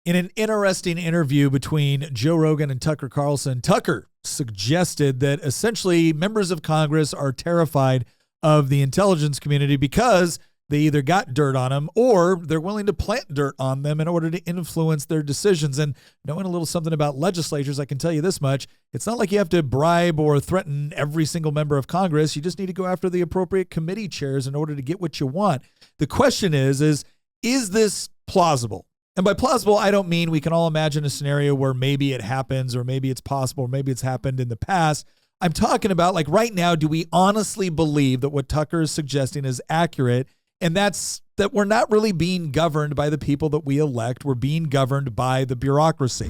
In an interesting interview between Joe Rogan and Tucker Carlson, Tucker suggested that essentially members of Congress are terrified of the intelligence community because they either got dirt on them or they're willing to plant dirt on them in order to influence their decisions. And knowing a little something about legislatures, I can tell you this much. It's not like you have to bribe or threaten every single member of Congress. You just need to go after the appropriate committee chairs in order to get what you want. The question is this plausible? And by plausible, I don't mean we can all imagine a scenario where maybe it happens or maybe it's possible or maybe it's happened in the past. I'm talking about, like, right now, do we honestly believe that what Tucker is suggesting is accurate? And that's that we're not really being governed by the people that we elect. We're being governed by the bureaucracy.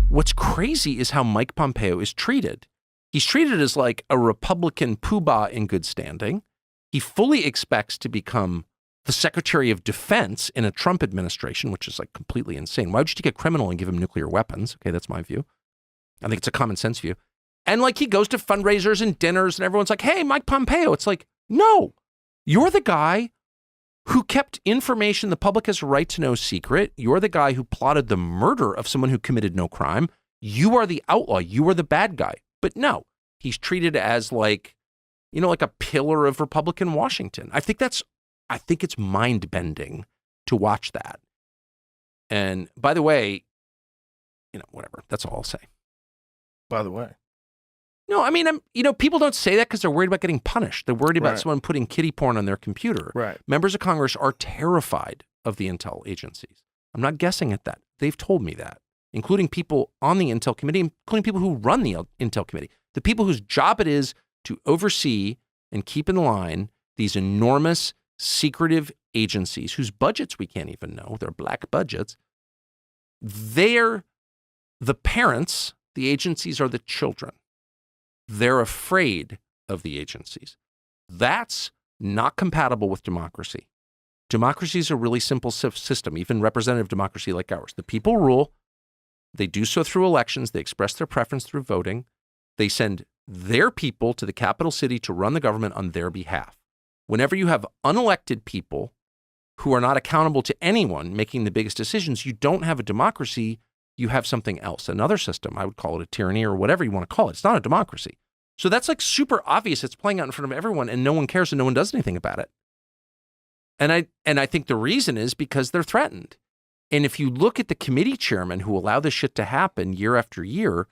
What's crazy is how Mike Pompeo is treated. He's treated as like a Republican poobah in good standing. He fully expects to become the Secretary of Defense in a Trump administration, which is like completely insane. Why would you take a criminal and give him nuclear weapons? Okay, that's my view. I think it's a common sense view. And like he goes to fundraisers and dinners and everyone's like, hey, Mike Pompeo. It's like, no, you're the guy who kept information the public has a right to know secret. You're the guy who plotted the murder of someone who committed no crime. You are the outlaw. You are the bad guy. But no, he's treated as like, you know, like a pillar of Republican Washington. I think it's mind-bending to watch that. And by the way, you know, whatever. That's all I'll say. By the way. No, I mean, people don't say that because they're worried about getting punished. They're worried about someone putting kiddie porn on their computer. Right. Members of Congress are terrified of the intel agencies. I'm not guessing at that. They've told me that, including people on the Intel Committee, including people who run the Intel Committee, the people whose job it is to oversee and keep in line these enormous secretive agencies whose budgets we can't even know. They're black budgets. They're the parents. The agencies are the children. They're afraid of the agencies. That's not compatible with democracy. Democracy is a really simple system, even representative democracy like ours. The people rule. They do so through elections. They express their preference through voting. They send their people to the capital city to run the government on their behalf. Whenever you have unelected people who are not accountable to anyone making the biggest decisions, you don't have a democracy. You have something else, another system. I would call it a tyranny or whatever you want to call it. It's not a democracy. So that's like super obvious. It's playing out in front of everyone and no one cares and no one does anything about it. And I think the reason is because they're threatened. And if you look at the committee chairmen who allow this shit to happen year after year,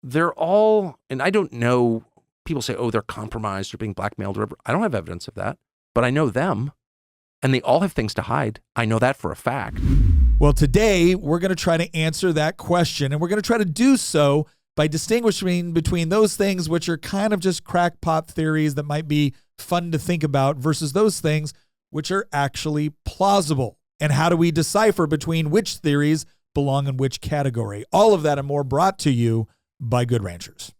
they're all, and I don't know, people say, oh, they're compromised or being blackmailed or whatever. I don't have evidence of that, but I know them and they all have things to hide. I know that for a fact. Well, today we're going to try to answer that question, and we're going to try to do so by distinguishing between those things which are kind of just crackpot theories that might be fun to think about versus those things which are actually plausible. And how do we decipher between which theories belong in which category? All of that and more brought to you by Good Ranchers.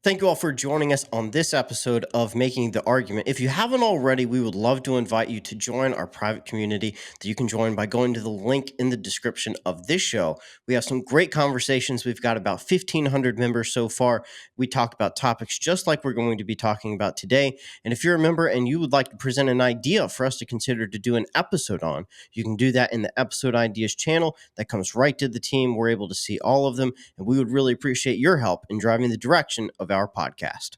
Thank you all for joining us on this episode of Making the Argument. If you haven't already, we would love to invite you to join our private community that you can join by going to the link in the description of this show. We have some great conversations. We've got about 1,500 members so far. We talk about topics just like we're going to be talking about today. And if you're a member and you would like to present an idea for us to consider to do an episode on, you can do that in the Episode Ideas channel. That comes right to the team. We're able to see all of them, and we would really appreciate your help in driving the direction of our podcast.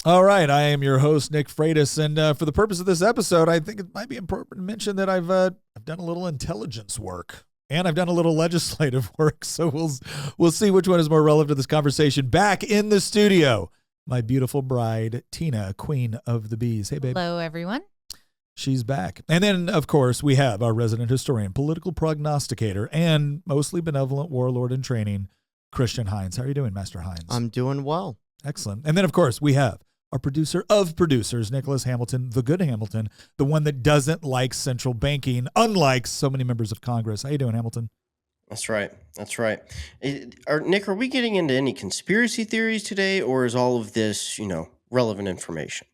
All right, I am your host, Nick Freitas, and for the purpose of this episode, I think it might be important to mention that I've done a little intelligence work and I've done a little legislative work. So we'll see which one is more relevant to this conversation. Back in the studio, my beautiful bride, Tina, Queen of the Bees. Hey, babe. Hello, everyone. She's back. And then, of course, we have our resident historian, political prognosticator, and mostly benevolent warlord in training, Christian Hines. How are you doing, Master Hines? I'm doing well. Excellent. And then, of course, we have our producer of producers, Nicholas Hamilton, the good Hamilton, the one that doesn't like central banking, unlike so many members of Congress. How you doing, Hamilton? That's right. That's right. Nick, are we getting into any conspiracy theories today, or is all of this, relevant information?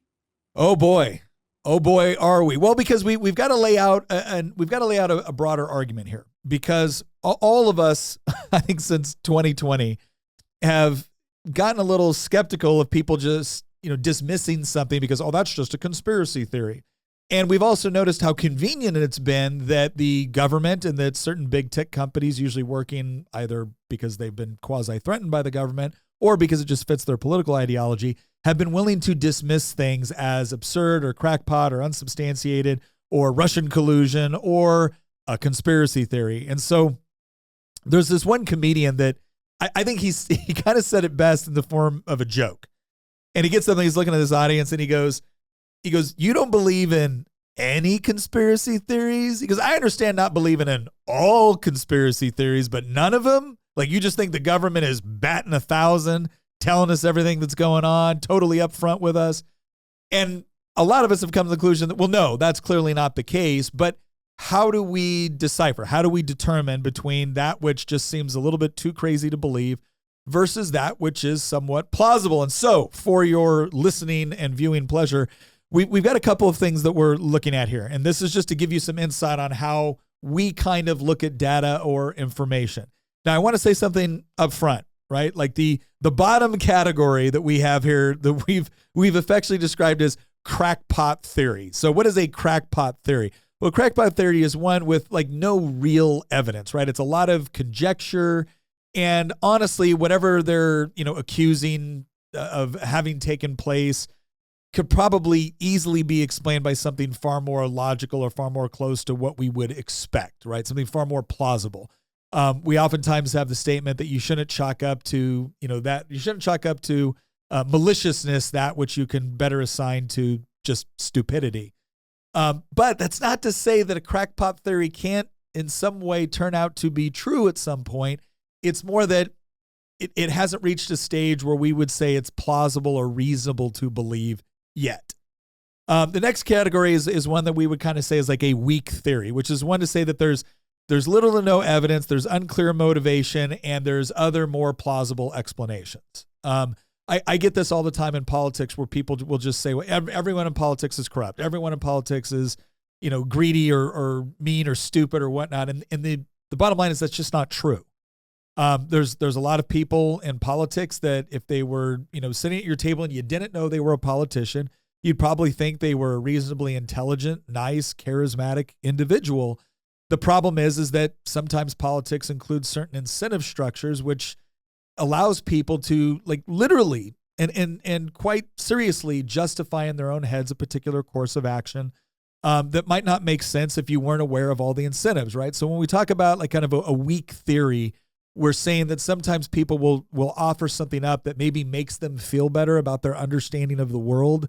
Oh boy, are we? Well, because we've got to lay out a broader argument here, because all of us, I think, since 2020, have gotten a little skeptical of people just dismissing something because, oh, that's just a conspiracy theory. And we've also noticed how convenient it's been that the government and that certain big tech companies, usually working either because they've been quasi-threatened by the government or because it just fits their political ideology, have been willing to dismiss things as absurd or crackpot or unsubstantiated or Russian collusion or a conspiracy theory. And so there's this one comedian that I think he kind of said it best in the form of a joke. And he gets up and he's looking at his audience and he goes, you don't believe in any conspiracy theories? He goes, I understand not believing in all conspiracy theories, but none of them? Like, you just think the government is batting 1,000, telling us everything that's going on, totally upfront with us. And a lot of us have come to the conclusion that, well, no, that's clearly not the case. But how do we decipher? How do we determine between that which just seems a little bit too crazy to believe versus that which is somewhat plausible? And so, for your listening and viewing pleasure, we've got a couple of things that we're looking at here. And this is just to give you some insight on how we kind of look at data or information. Now, I want to say something up front, right? Like the bottom category that we have here that we've affectionately described as crackpot theory. So what is a crackpot theory? Well, crackpot theory is one with like no real evidence, right? It's a lot of conjecture, and honestly, whatever they're, accusing of having taken place could probably easily be explained by something far more logical or far more close to what we would expect, right? Something far more plausible. We oftentimes have the statement that you shouldn't chalk up to, maliciousness that which you can better assign to just stupidity. But that's not to say that a crackpot theory can't in some way turn out to be true at some point. It's more that it hasn't reached a stage where we would say it's plausible or reasonable to believe yet. The next category is one that we would kind of say is like a weak theory, which is one to say that there's little to no evidence, there's unclear motivation, and there's other more plausible explanations. I get this all the time in politics where people will just say, well, everyone in politics is corrupt. Everyone in politics is, greedy or mean or stupid or whatnot. And the bottom line is that's just not true. There's a lot of people in politics that if they were, sitting at your table and you didn't know they were a politician, you'd probably think they were a reasonably intelligent, nice, charismatic individual. The problem is that sometimes politics includes certain incentive structures, which allows people to like literally and quite seriously justify in their own heads a particular course of action that might not make sense if you weren't aware of all the incentives, right? So when we talk about like kind of a weak theory, we're saying that sometimes people will offer something up that maybe makes them feel better about their understanding of the world,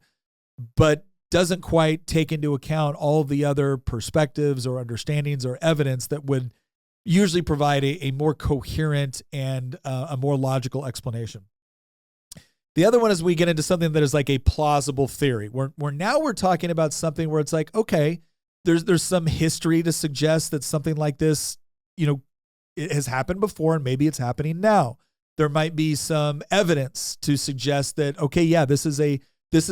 but doesn't quite take into account all the other perspectives or understandings or evidence that would usually provide a more coherent and a more logical explanation. The other one is we get into something that is like a plausible theory, where now we're talking about something where it's like, okay, there's some history to suggest that something like this, it has happened before and maybe it's happening now. There might be some evidence to suggest that, okay, yeah, this is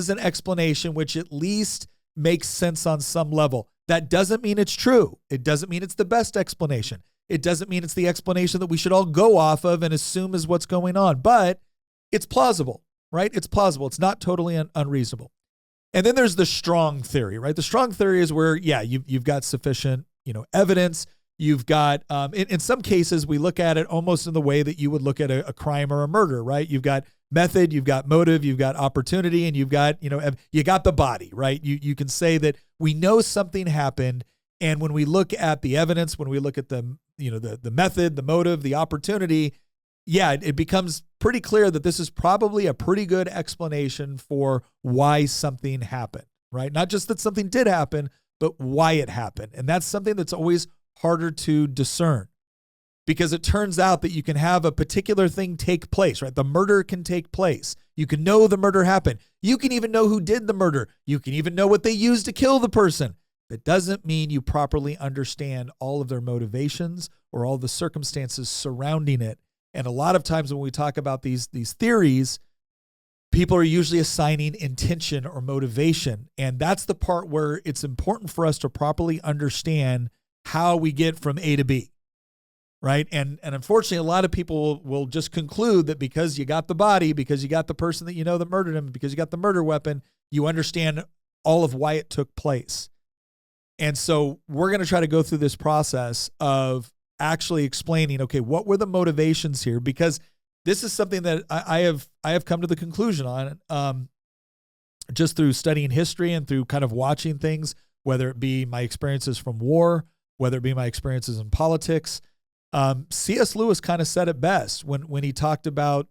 an explanation which at least makes sense on some level. That doesn't mean it's true. It doesn't mean it's the best explanation. It doesn't mean it's the explanation that we should all go off of and assume is what's going on, but it's plausible, right? It's plausible. It's not totally unreasonable. And then there's the strong theory, right? The strong theory is where, yeah, you've got sufficient, evidence. You've got, in some cases, we look at it almost in the way that you would look at a crime or a murder, right? You've got method, you've got motive, you've got opportunity, and you've got, you got the body, right? You can say that we know something happened. And when we look at the evidence, when we look at the method, the motive, the opportunity, yeah, it becomes pretty clear that this is probably a pretty good explanation for why something happened, right? Not just that something did happen, but why it happened. And that's something that's always harder to discern, because it turns out that you can have a particular thing take place, right? The murder can take place. You can know the murder happened. You can even know who did the murder. You can even know what they used to kill the person. That doesn't mean you properly understand all of their motivations or all the circumstances surrounding it. And a lot of times when we talk about these theories, people are usually assigning intention or motivation. And that's the part where it's important for us to properly understand how we get from A to B, right? And unfortunately, a lot of people will just conclude that because you got the body, because you got the person that that murdered him, because you got the murder weapon, you understand all of why it took place. And so we're going to try to go through this process of actually explaining, okay, what were the motivations here? Because this is something that I have come to the conclusion on just through studying history and through kind of watching things, whether it be my experiences from war, whether it be my experiences in politics. C.S. Lewis kind of said it best when he talked about,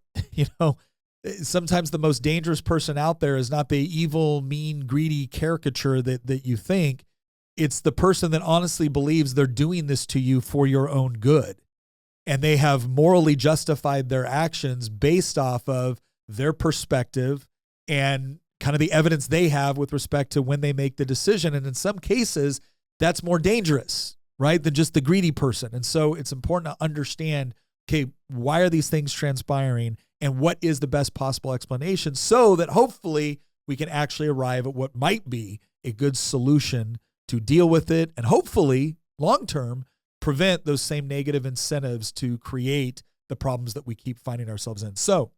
sometimes the most dangerous person out there is not the evil, mean, greedy caricature that you think. It's the person that honestly believes they're doing this to you for your own good. And they have morally justified their actions based off of their perspective and kind of the evidence they have with respect to when they make the decision. And in some cases, that's more dangerous, right, than just the greedy person. And so it's important to understand, okay, why are these things transpiring and what is the best possible explanation so that hopefully we can actually arrive at what might be a good solution to deal with it and hopefully long-term prevent those same negative incentives to create the problems that we keep finding ourselves in. So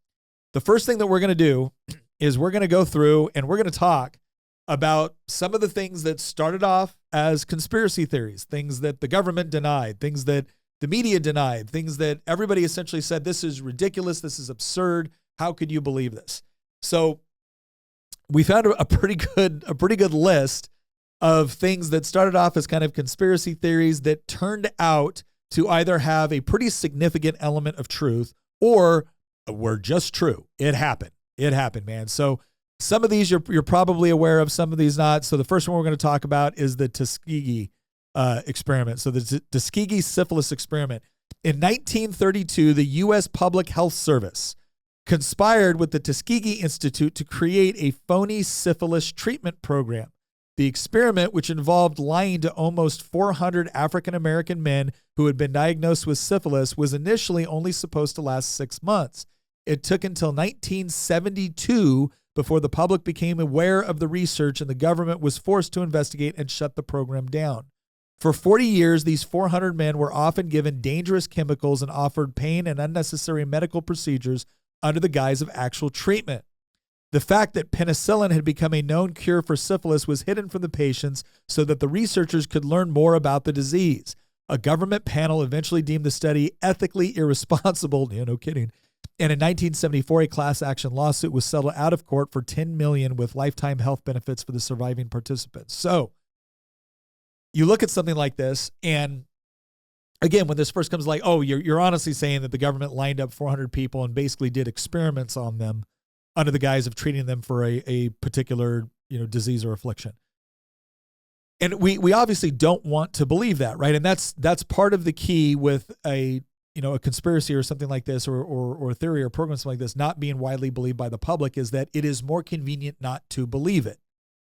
the first thing that we're going to do is we're going to go through and we're going to talk about some of the things that started off as conspiracy theories, things that the government denied, things that the media denied, things that everybody essentially said, this is ridiculous, this is absurd, how could you believe this? So we found a pretty good list of things that started off as kind of conspiracy theories that turned out to either have a pretty significant element of truth or were just true. It happened. It happened, man. So some of these you're probably aware of, some of these not. So the first one we're going to talk about is the Tuskegee experiment. So the Tuskegee syphilis experiment. In 1932, the U.S. Public Health Service conspired with the Tuskegee Institute to create a phony syphilis treatment program. The experiment, which involved lying to almost 400 African-American men who had been diagnosed with syphilis, was initially only supposed to last 6 months. It took until 1972 before the public became aware of the research and the government was forced to investigate and shut the program down. For 40 years, these 400 men were often given dangerous chemicals and offered pain and unnecessary medical procedures under the guise of actual treatment. The fact that penicillin had become a known cure for syphilis was hidden from the patients so that the researchers could learn more about the disease. A government panel eventually deemed the study ethically irresponsible. Yeah, no kidding. And in 1974, a class action lawsuit was settled out of court for $10 million with lifetime health benefits for the surviving participants. So you look at something like this, and again, when this first comes, like, oh, you're honestly saying that the government lined up 400 people and basically did experiments on them under the guise of treating them for a particular, disease or affliction. And we obviously don't want to believe that, right? And that's part of the key with a conspiracy or something like this, or a theory or program, something like this, not being widely believed by the public, is that it is more convenient not to believe it.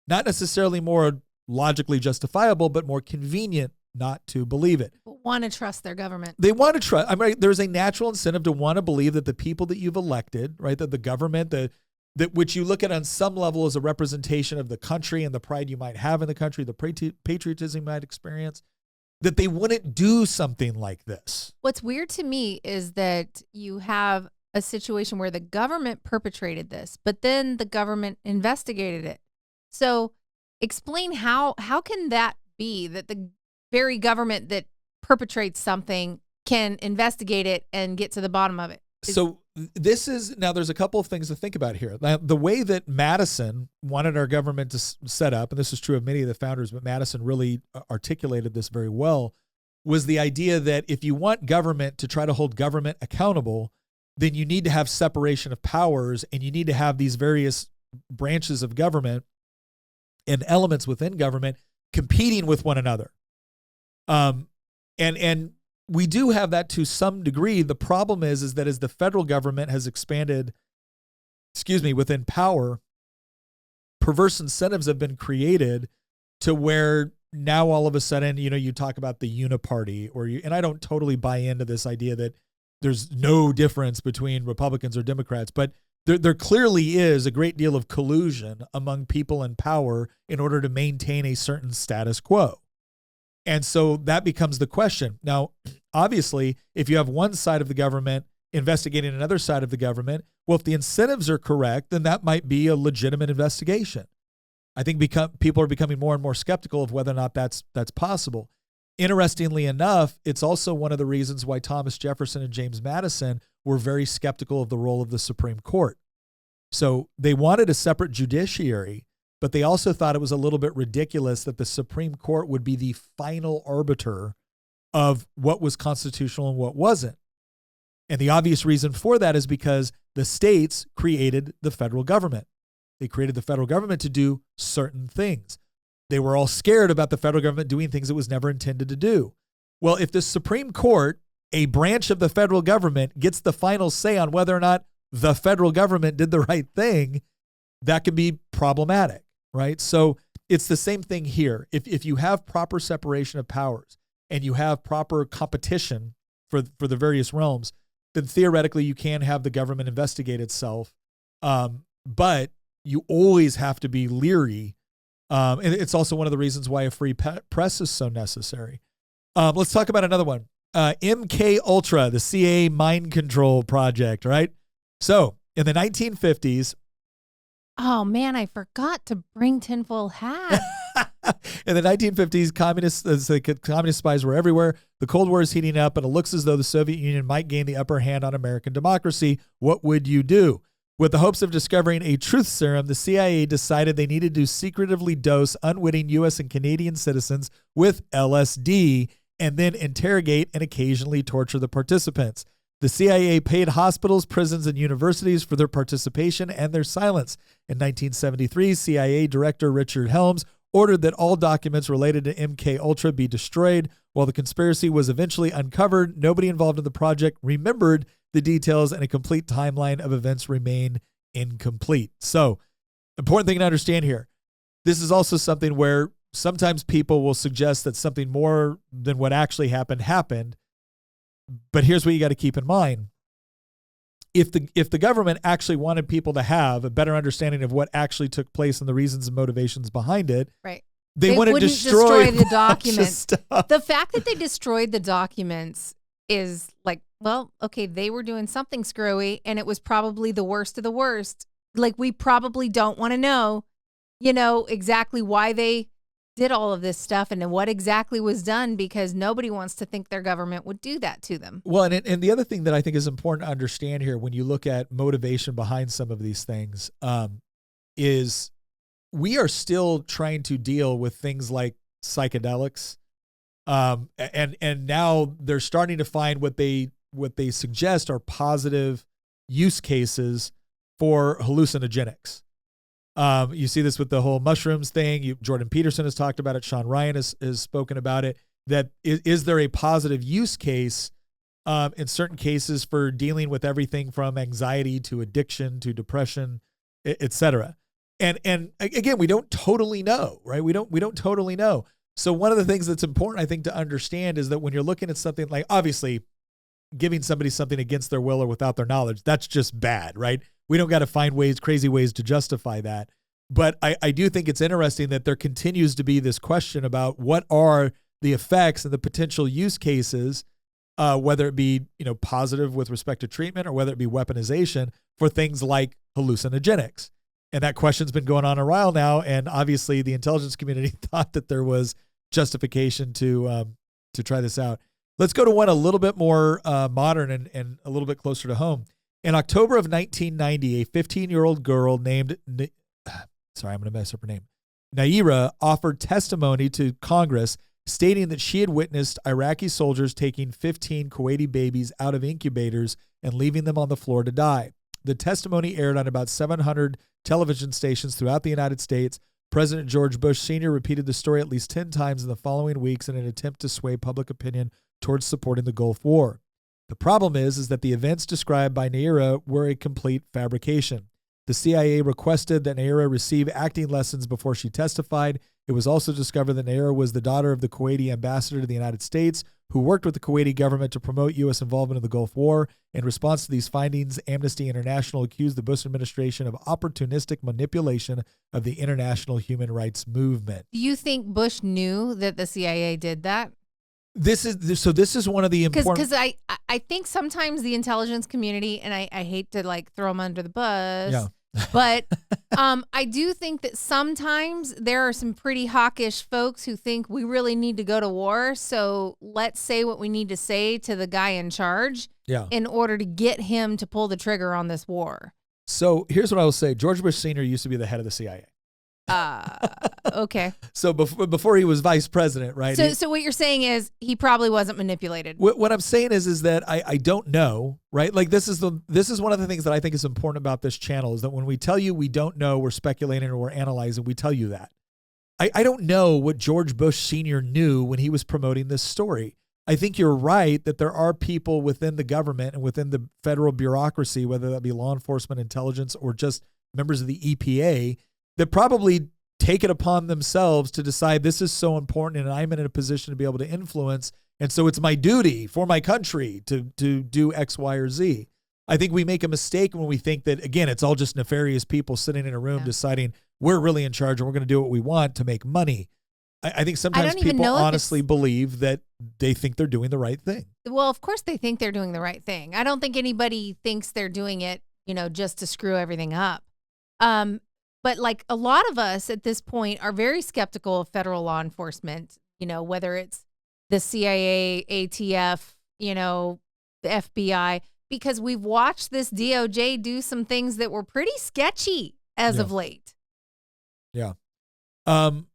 Not necessarily more logically justifiable, but more convenient not to believe it. Want to trust their government. They want to trust. I mean, there's a natural incentive to want to believe that the people that you've elected, right, that the government, that which you look at on some level as a representation of the country and the pride you might have in the country, the patriotism you might experience, that they wouldn't do something like this. What's weird to me is that you have a situation where the government perpetrated this, but then the government investigated it. So explain how can that be that the very government that perpetrates something can investigate it and get to the bottom of it? So now there's a couple of things to think about here. Now, the way that Madison wanted our government to set up, and this is true of many of the founders, but Madison really articulated this very well, was the idea that if you want government to try to hold government accountable, then you need to have separation of powers, and you need to have these various branches of government and elements within government competing with one another. And we do have that to some degree. The problem is that as the federal government has expanded, within power, perverse incentives have been created to where now all of a sudden, you talk about the uniparty, and I don't totally buy into this idea that there's no difference between Republicans or Democrats, but there clearly is a great deal of collusion among people in power in order to maintain a certain status quo. And so that becomes the question. Now, obviously, if you have one side of the government investigating another side of the government, well, if the incentives are correct, then that might be a legitimate investigation. I think people are becoming more and more skeptical of whether or not that's possible. Interestingly enough, it's also one of the reasons why Thomas Jefferson and James Madison were very skeptical of the role of the Supreme Court. So they wanted a separate judiciary, but they also thought it was a little bit ridiculous that the Supreme Court would be the final arbiter of what was constitutional and what wasn't. And the obvious reason for that is because the states created the federal government. They created the federal government to do certain things. They were all scared about the federal government doing things it was never intended to do. Well, if the Supreme Court, a branch of the federal government, gets the final say on whether or not the federal government did the right thing, that can be problematic, right? So it's the same thing here. If you have proper separation of powers and you have proper competition for the various realms, then theoretically you can have the government investigate itself. But you always have to be leery. And it's also one of the reasons why a free press is so necessary. Let's talk about another one. MK Ultra, the CIA mind control project, right? So in the 1950s. Oh man, I forgot to bring tinfoil hat. In the 1950s, communist spies were everywhere. The Cold War is heating up, and it looks as though the Soviet Union might gain the upper hand on American democracy. What would you do? With the hopes of discovering a truth serum, the CIA decided they needed to secretively dose unwitting U.S. and Canadian citizens with LSD and then interrogate and occasionally torture the participants. The CIA paid hospitals, prisons, and universities for their participation and their silence. In 1973, CIA Director Richard Helms ordered that all documents related to MK Ultra be destroyed. While the conspiracy was eventually uncovered, nobody involved in the project remembered the details, and a complete timeline of events remain incomplete. So, important thing to understand here. This is also something where sometimes people will suggest that something more than what actually happened. But here's what you got to keep in mind. If the government actually wanted people to have a better understanding of what actually took place and the reasons and motivations behind it, right? They wouldn't destroy the documents. The fact that they destroyed the documents is like, well, okay, they were doing something screwy and it was probably the worst of the worst. Like, we probably don't want to know, exactly why they did all of this stuff and what exactly was done, because nobody wants to think their government would do that to them. Well, and the other thing that I think is important to understand here when you look at motivation behind some of these things is we are still trying to deal with things like psychedelics. And now they're starting to find what they suggest are positive use cases for hallucinogenics. You see this with the whole mushrooms thing. Jordan Peterson has talked about it. Sean Ryan has spoken about it. That is there a positive use case in certain cases for dealing with everything from anxiety to addiction to depression, et cetera. And again, we don't totally know, right? We don't totally know. So one of the things that's important, I think, to understand is that when you're looking at something like, obviously, giving somebody something against their will or without their knowledge, that's just bad, right? We don't got to find crazy ways to justify that. But I do think it's interesting that there continues to be this question about what are the effects and the potential use cases, whether it be positive with respect to treatment or whether it be weaponization for things like hallucinogenics. And that question's been going on a while now. And obviously the intelligence community thought that there was justification to try this out. Let's go to one a little bit more modern and a little bit closer to home. In October of 1990, a 15-year-old girl named, I'm going to mess up her name, Naira, offered testimony to Congress stating that she had witnessed Iraqi soldiers taking 15 Kuwaiti babies out of incubators and leaving them on the floor to die. The testimony aired on about 700 television stations throughout the United States. President George Bush Sr. repeated the story at least 10 times in the following weeks in an attempt to sway public opinion towards supporting the Gulf War. The problem is that the events described by Naira were a complete fabrication. The CIA requested that Naira receive acting lessons before she testified. It was also discovered that Naira was the daughter of the Kuwaiti ambassador to the United States, who worked with the Kuwaiti government to promote U.S. involvement in the Gulf War. In response to these findings, Amnesty International accused the Bush administration of opportunistic manipulation of the international human rights movement. Do you think Bush knew that the CIA did that? This is one of the important... Because I think sometimes the intelligence community, and I hate to throw them under the bus, But I do think that sometimes there are some pretty hawkish folks who think we really need to go to war. So let's say what we need to say to the guy in charge in order to get him to pull the trigger on this war. So here's what I will say. George Bush Sr. used to be the head of the CIA. Okay. So before he was vice president, right? So what you're saying is he probably wasn't manipulated. What I'm saying is that I don't know, right? Like this is one of the things that I think is important about this channel is that when we tell you we don't know, we're speculating or we're analyzing, we tell you that. I don't know what George Bush Sr. knew when he was promoting this story. I think you're right that there are people within the government and within the federal bureaucracy, whether that be law enforcement, intelligence, or just members of the EPA, that probably take it upon themselves to decide this is so important and I'm in a position to be able to influence. And so it's my duty for my country to do X, Y, or Z. I think we make a mistake when we think that, again, it's all just nefarious people sitting in a room deciding we're really in charge and we're going to do what we want to make money. I think sometimes people honestly believe that they think they're doing the right thing. Well, of course they think they're doing the right thing. I don't think anybody thinks they're doing it, just to screw everything up. But like a lot of us at this point are very skeptical of federal law enforcement, whether it's the CIA, ATF, the FBI, because we've watched this DOJ do some things that were pretty sketchy as of late. Yeah.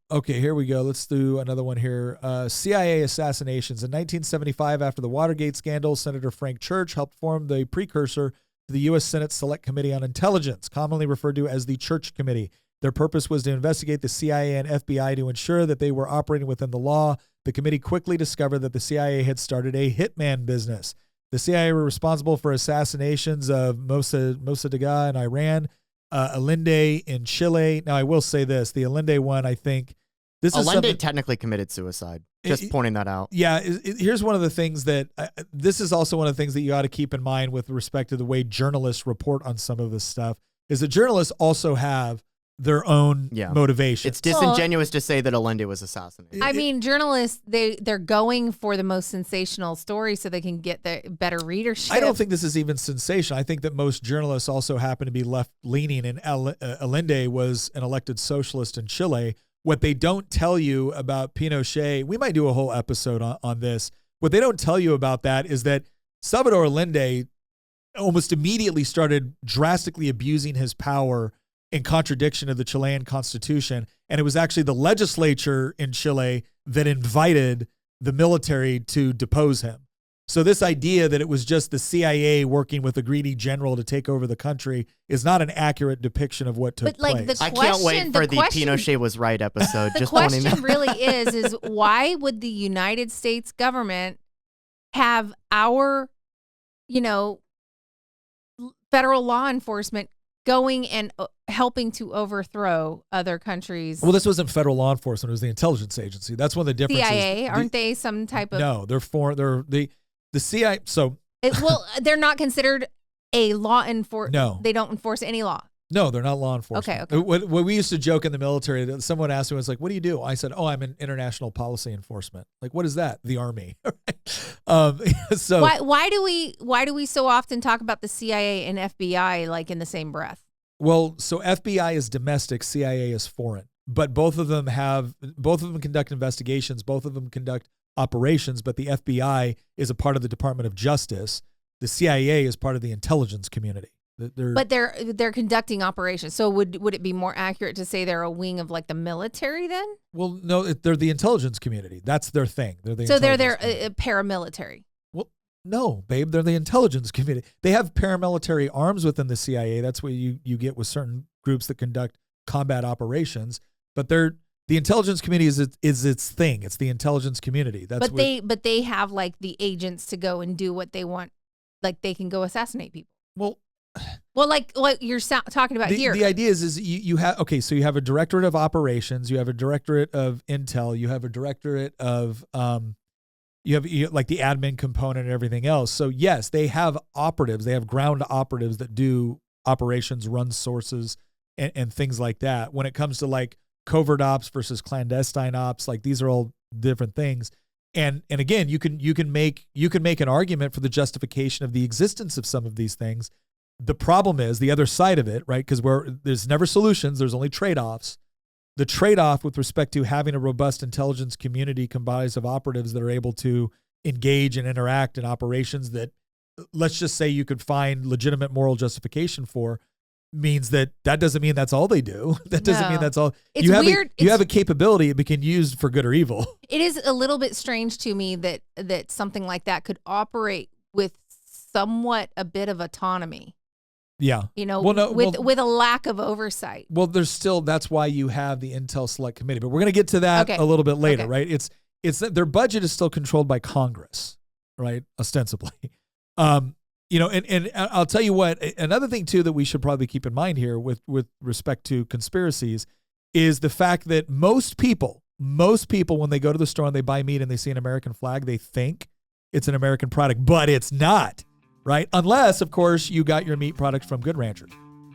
Okay, here we go. Let's do another one here. CIA assassinations. In 1975, after the Watergate scandal, Senator Frank Church helped form the precursor to the U.S. Senate Select Committee on Intelligence, commonly referred to as the Church Committee. Their purpose was to investigate the CIA and FBI to ensure that they were operating within the law. The committee quickly discovered that the CIA had started a hitman business. The CIA were responsible for assassinations of Mossadegh in Iran, Allende in Chile. Now, I will say this. The Allende one, I think, Allende technically committed suicide. Just pointing that out. Yeah. Here's one of the things that this is also one of the things that you ought to keep in mind with respect to the way journalists report on some of this stuff is that journalists also have their own motivation. It's disingenuous to say that Allende was assassinated. I mean, journalists, they're going for the most sensational story so they can get the better readership. I don't think this is even sensational. I think that most journalists also happen to be left-leaning, and Allende was an elected socialist in Chile. What they don't tell you about Pinochet, we might do a whole episode on this. What they don't tell you about that is that Salvador Allende almost immediately started drastically abusing his power in contradiction of the Chilean constitution. And it was actually the legislature in Chile that invited the military to depose him. So this idea that it was just the CIA working with a greedy general to take over the country is not an accurate depiction of what took place. I can't wait for the Pinochet was right episode. The question really is why would the United States government have our, federal law enforcement going and helping to overthrow other countries? Well, this wasn't federal law enforcement; it was the intelligence agency. That's one of the differences. CIA, aren't they some type of? No, the CIA. So they're not considered a law enforcement. No, they don't enforce any law. No, they're not law enforcement. Okay. What we used to joke in the military, that someone asked me, was like, "What do you do?" I said, "Oh, I'm in international policy enforcement." Like, what is that? The Army. So why do we so often talk about the CIA and FBI like in the same breath? Well, so FBI is domestic, CIA is foreign, but both of them conduct investigations, both of them conduct operations, but the FBI is a part of the Department of Justice. The CIA is part of the intelligence community. But they're conducting operations. So would it be more accurate to say they're a wing of like the military then? Well, no, they're the intelligence community. That's their thing. They're paramilitary. Well, no, babe, they're the intelligence community. They have paramilitary arms within the CIA. That's what you get with certain groups that conduct combat operations. But the intelligence community is its thing. It's the intelligence community. But they have like the agents to go and do what they want. Like they can go assassinate people. Well, like what you're talking about here. The idea is you have, so you have a directorate of operations, you have a directorate of intel, you have a directorate of, you have like the admin component and everything else. So yes, they have operatives, they have ground operatives that do operations, run sources and things like that. When it comes to like covert ops versus clandestine ops, like these are all different things. And again, you can make an argument for the justification of the existence of some of these things. The problem is the other side of it, right? Because there's never solutions. There's only trade-offs. The trade-off with respect to having a robust intelligence community comprised of operatives that are able to engage and interact in operations that, let's just say, you could find legitimate moral justification for, means that doesn't mean that's all they do. That doesn't mean that's all. It's weird. You have a capability. It can be used for good or evil. It is a little bit strange to me that something like that could operate with somewhat a bit of autonomy. Yeah. With a lack of oversight. Well, that's why you have the Intel Select Committee, but we're going to get to that a little bit later, right? It's their budget is still controlled by Congress, right? Ostensibly. And I'll tell you what, another thing too that we should probably keep in mind here with respect to conspiracies is the fact that most people, when they go to the store and they buy meat and they see an American flag, they think it's an American product, but it's not, right? Unless, of course, you got your meat products from Good Ranchers.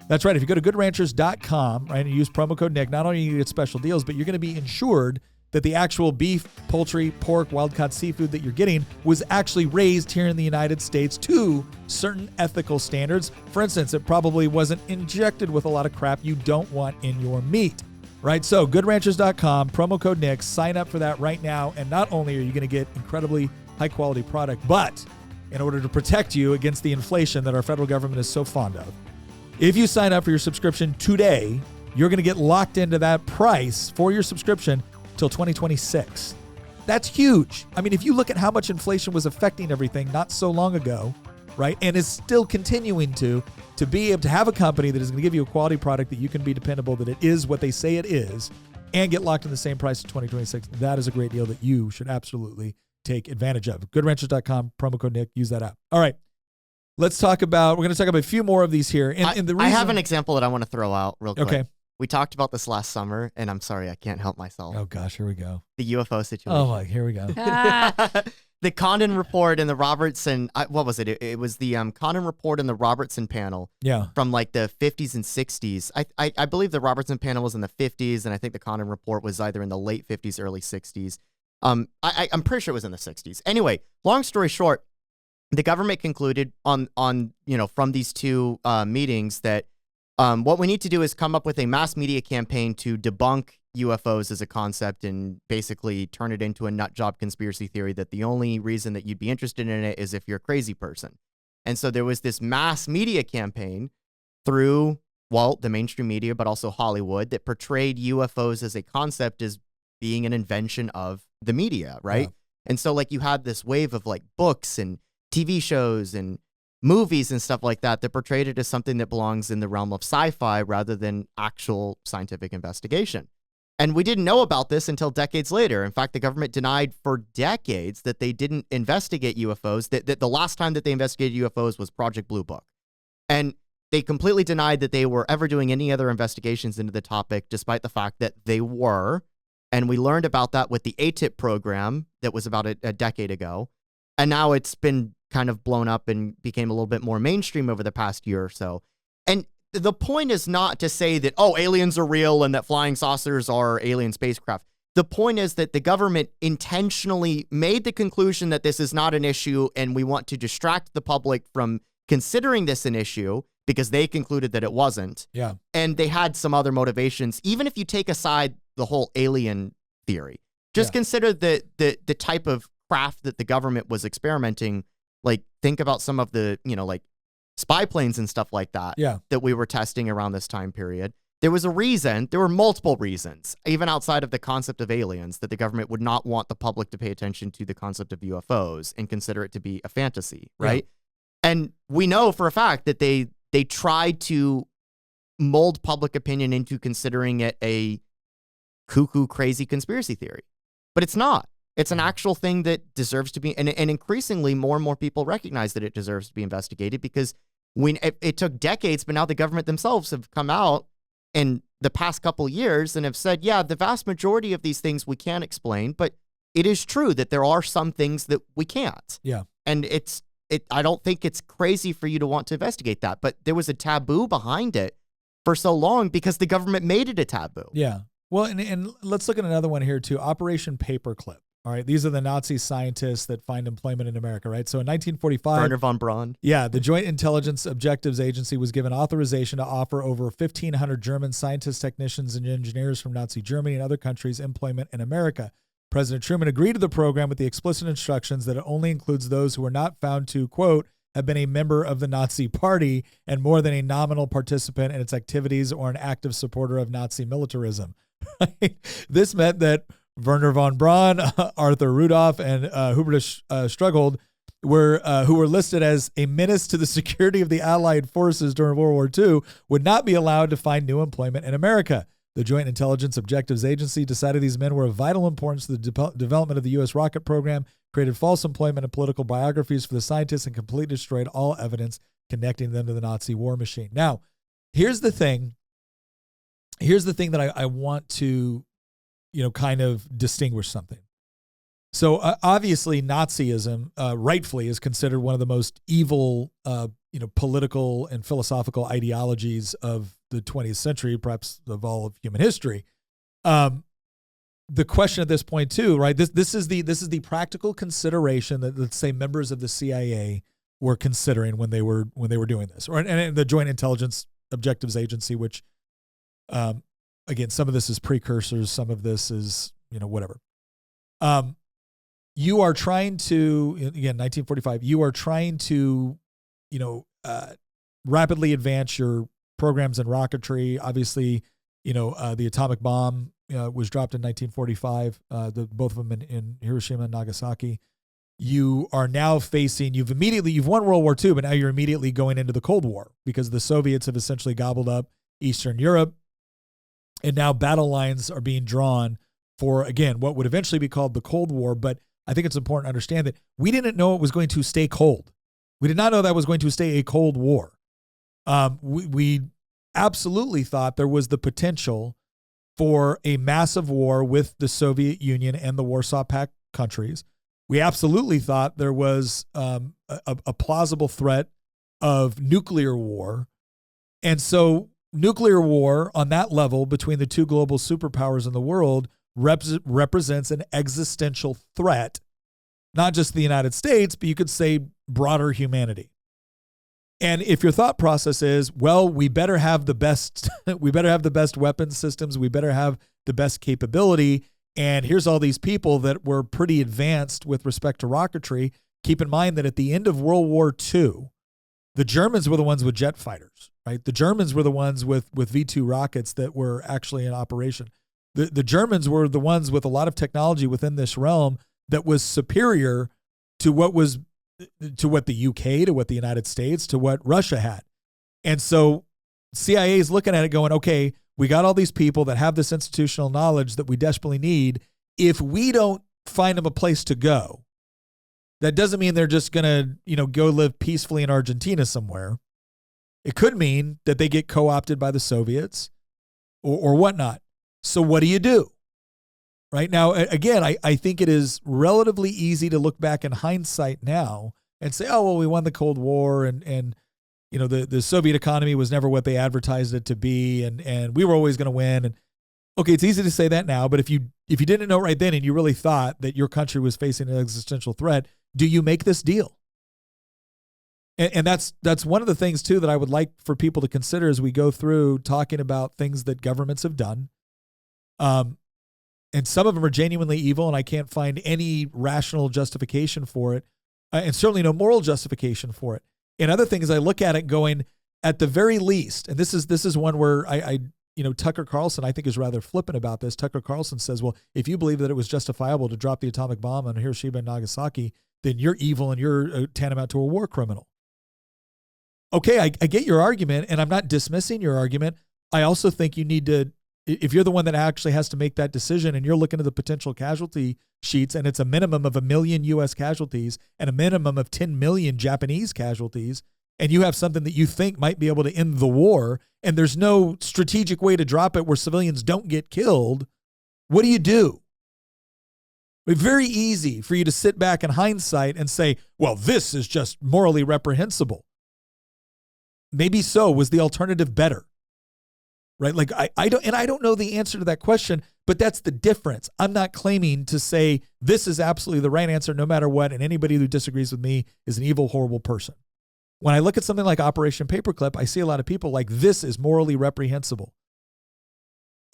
That's right. If you go to goodranchers.com, right, and use promo code Nick, not only do you get special deals, but you're going to be insured that the actual beef, poultry, pork, wild-caught seafood that you're getting was actually raised here in the United States to certain ethical standards. For instance, it probably wasn't injected with a lot of crap you don't want in your meat, right? So goodranchers.com, promo code Nick, sign up for that right now. And not only are you going to get incredibly high-quality product, but in order to protect you against the inflation that our federal government is so fond of, if you sign up for your subscription today, you're going to get locked into that price for your subscription till 2026. That's huge. I mean, if you look at how much inflation was affecting everything not so long ago, right, and is still continuing to be able to have a company that is going to give you a quality product that you can be dependable, that it is what they say it is, and get locked in the same price in 2026, that is a great deal that you should absolutely take advantage of. Goodranchers.com, promo code Nick, use that app. All right. We're going to talk about a few more of these here. And the reason, I have an example that I want to throw out real quick. Okay. We talked about this last summer, and I'm sorry, I can't help myself. Oh, gosh, here we go. The UFO situation. Oh, my, here we go. The Condon report and the Robertson, what was it? It was the Condon report and the Robertson panel from like the 50s and 60s. I believe the Robertson panel was in the 50s, and I think the Condon report was either in the late 50s, early 60s. I'm pretty sure it was in the 60s. Anyway, long story short, the government concluded on from these two meetings that what we need to do is come up with a mass media campaign to debunk UFOs as a concept and basically turn it into a nut job conspiracy theory that the only reason that you'd be interested in it is if you're a crazy person. And so there was this mass media campaign through, the mainstream media, but also Hollywood, that portrayed UFOs as a concept as being an invention of the media, right? Yeah. And so like you had this wave of like books and TV shows and movies and stuff like that portrayed it as something that belongs in the realm of sci-fi rather than actual scientific investigation. And we didn't know about this until decades later. In fact, the government denied for decades that they didn't investigate UFOs, that the last time that they investigated UFOs was Project Blue Book. And they completely denied that they were ever doing any other investigations into the topic, despite the fact that they were. And we learned about that with the ATIP program that was about a decade ago. And now it's been kind of blown up and became a little bit more mainstream over the past year or so. And the point is not to say that, aliens are real and that flying saucers are alien spacecraft. The point is that the government intentionally made the conclusion that this is not an issue and we want to distract the public from considering this an issue because they concluded that it wasn't. Yeah. And they had some other motivations. Even if you take aside the whole alien theory, just consider the type of craft that the government was experimenting. Like, think about some of the, like spy planes and stuff like that that we were testing around this time period. There was a reason, there were multiple reasons, even outside of the concept of aliens, that the government would not want the public to pay attention to the concept of UFOs and consider it to be a fantasy, right? Yeah. And we know for a fact that they tried to mold public opinion into considering it a cuckoo, crazy conspiracy theory. But it's not. It's an actual thing that deserves to be, and increasingly more and more people recognize that it deserves to be investigated because it took decades, but now the government themselves have come out in the past couple years and have said, the vast majority of these things we can't explain, but it is true that there are some things that we can't. Yeah. And I don't think it's crazy for you to want to investigate that, but there was a taboo behind it for so long because the government made it a taboo. Yeah. Well, and let's look at another one here too, Operation Paperclip. All right, these are the Nazi scientists that find employment in America, right? So in 1945, Werner von Braun. Yeah, the Joint Intelligence Objectives Agency was given authorization to offer over 1,500 German scientists, technicians, and engineers from Nazi Germany and other countries employment in America. President Truman agreed to the program with the explicit instructions that it only includes those who are not found to, quote, have been a member of the Nazi Party and more than a nominal participant in its activities or an active supporter of Nazi militarism. This meant that Werner von Braun, Arthur Rudolph, and Hubert Strughold who were listed as a menace to the security of the Allied forces during World War II, would not be allowed to find new employment in America. The Joint Intelligence Objectives Agency decided these men were of vital importance to the development of the U.S. rocket program, created false employment and political biographies for the scientists, and completely destroyed all evidence connecting them to the Nazi war machine. Now, here's the thing. Here's the thing that I want to, kind of distinguish something. So obviously Nazism rightfully is considered one of the most evil, political and philosophical ideologies of the 20th century, perhaps of all of human history. The question at this point too, right? This is the practical consideration that, let's say, members of the CIA were considering when they were doing this, and the Joint Intelligence Objectives Agency, which, again, some of this is precursors, some of this is whatever. You are trying to, again, 1945, you are trying to, rapidly advance your programs in rocketry. Obviously, the atomic bomb was dropped in 1945, both of them in Hiroshima and Nagasaki. You are now facing, you've won World War II, but now you're immediately going into the Cold War because the Soviets have essentially gobbled up Eastern Europe. And now battle lines are being drawn for, again, what would eventually be called the Cold War. But I think it's important to understand that we didn't know it was going to stay cold. We did not know that was going to stay a Cold War. We absolutely thought there was the potential for a massive war with the Soviet Union and the Warsaw Pact countries. We absolutely thought there was a plausible threat of nuclear war. And so nuclear war on that level between the two global superpowers in the world represents an existential threat, not just the United States, but you could say broader humanity. And if your thought process is, well, we better have the best, weapons systems, we better have the best capability, and here's all these people that were pretty advanced with respect to rocketry. Keep in mind that at the end of World War II, the Germans were the ones with jet fighters, right? The Germans were the ones with V-2 rockets that were actually in operation. The Germans were the ones with a lot of technology within this realm that was superior to what the UK, to what the United States, to what Russia had. And so CIA is looking at it going, okay, we got all these people that have this institutional knowledge that we desperately need. If we don't find them a place to go, that doesn't mean they're just going to, go live peacefully in Argentina somewhere. It could mean that they get co-opted by the Soviets or whatnot. So what do you do? Right now, again, I think it is relatively easy to look back in hindsight now and say, oh, well, we won the Cold War and the Soviet economy was never what they advertised it to be, and we were always going to win. And okay, it's easy to say that now, but if you didn't know right then and you really thought that your country was facing an existential threat, do you make this deal? And that's one of the things too that I would like for people to consider as we go through talking about things that governments have done. And some of them are genuinely evil, and I can't find any rational justification for it, and certainly no moral justification for it. And other things, I look at it going, at the very least, and this is one where I Tucker Carlson, I think, is rather flippant about this. Tucker Carlson says, well, if you believe that it was justifiable to drop the atomic bomb on Hiroshima and Nagasaki, then you're evil and you're tantamount to a war criminal. Okay, I get your argument, and I'm not dismissing your argument. I also think you need to, if you're the one that actually has to make that decision and you're looking at the potential casualty sheets and it's a minimum of 1 million U.S. casualties and a minimum of 10 million Japanese casualties, and you have something that you think might be able to end the war and there's no strategic way to drop it where civilians don't get killed, what do you do? It's very easy for you to sit back in hindsight and say, well, this is just morally reprehensible. Maybe so. Was the alternative better? right? Like I don't know the answer to that question, but that's the difference. I'm not claiming to say this is absolutely the right answer no matter what, and anybody who disagrees with me is an evil, horrible person. When I look at something like Operation Paperclip, I see a lot of people like, this is morally reprehensible.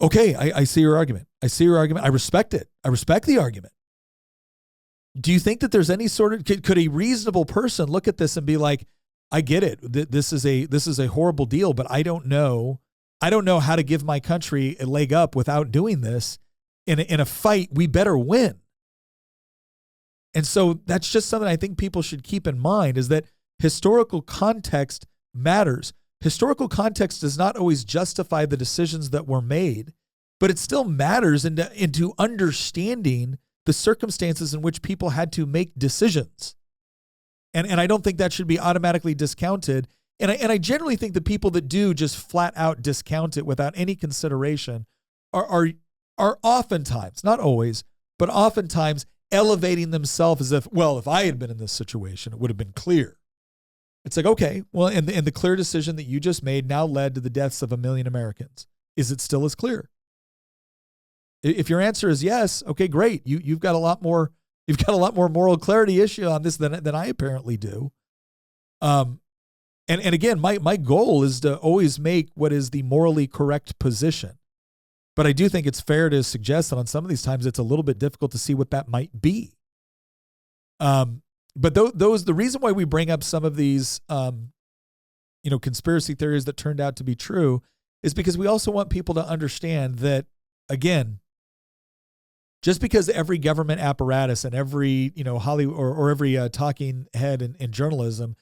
Okay, I see your argument. I see your argument. I respect it. I respect the argument. Do you think that there's any sort of, could a reasonable person look at this and be like, I get it. This is a horrible deal, but I don't know how to give my country a leg up without doing this in a fight we better win. And so that's just something I think people should keep in mind, is that historical context matters. Historical context does not always justify the decisions that were made, but it still matters into understanding the circumstances in which people had to make decisions. And I don't think that should be automatically discounted. And I generally think the people that do just flat out discount it without any consideration are oftentimes, not always, but oftentimes elevating themselves as if, well, if I had been in this situation, it would have been clear. It's like, okay, well, and the clear decision that you just made now led to the deaths of 1 million Americans. Is it still as clear? If your answer is yes, okay, great. You've got a lot more moral clarity issue on this than I apparently do. And again, my goal is to always make what is the morally correct position. But I do think it's fair to suggest that on some of these times it's a little bit difficult to see what that might be. But the reason why we bring up some of these, conspiracy theories that turned out to be true is because we also want people to understand that, again, just because every government apparatus and every, Hollywood or every talking head in journalism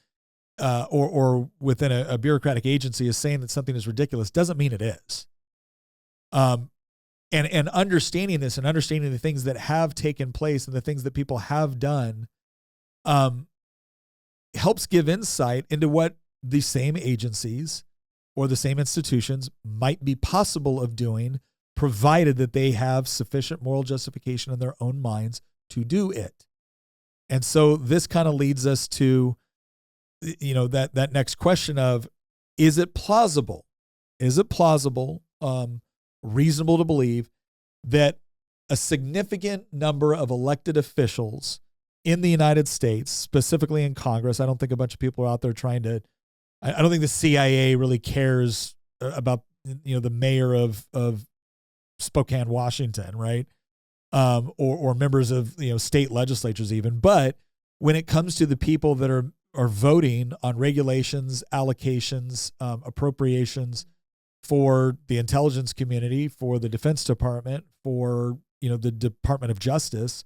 or within a bureaucratic agency is saying that something is ridiculous doesn't mean it is. And understanding this and understanding the things that have taken place and the things that people have done helps give insight into what the same agencies or the same institutions might be possible of doing, provided that they have sufficient moral justification in their own minds to do it. And so this kind of leads us to, that next question of, is it plausible? Is it plausible, reasonable to believe that a significant number of elected officials in the United States, specifically in Congress, I don't think a bunch of people are out there trying to, I don't think the CIA really cares about, the mayor of Spokane, Washington, right? Or members of, state legislatures even. But when it comes to the people that are voting on regulations, allocations, appropriations for the intelligence community, for the Defense Department, for, the Department of Justice,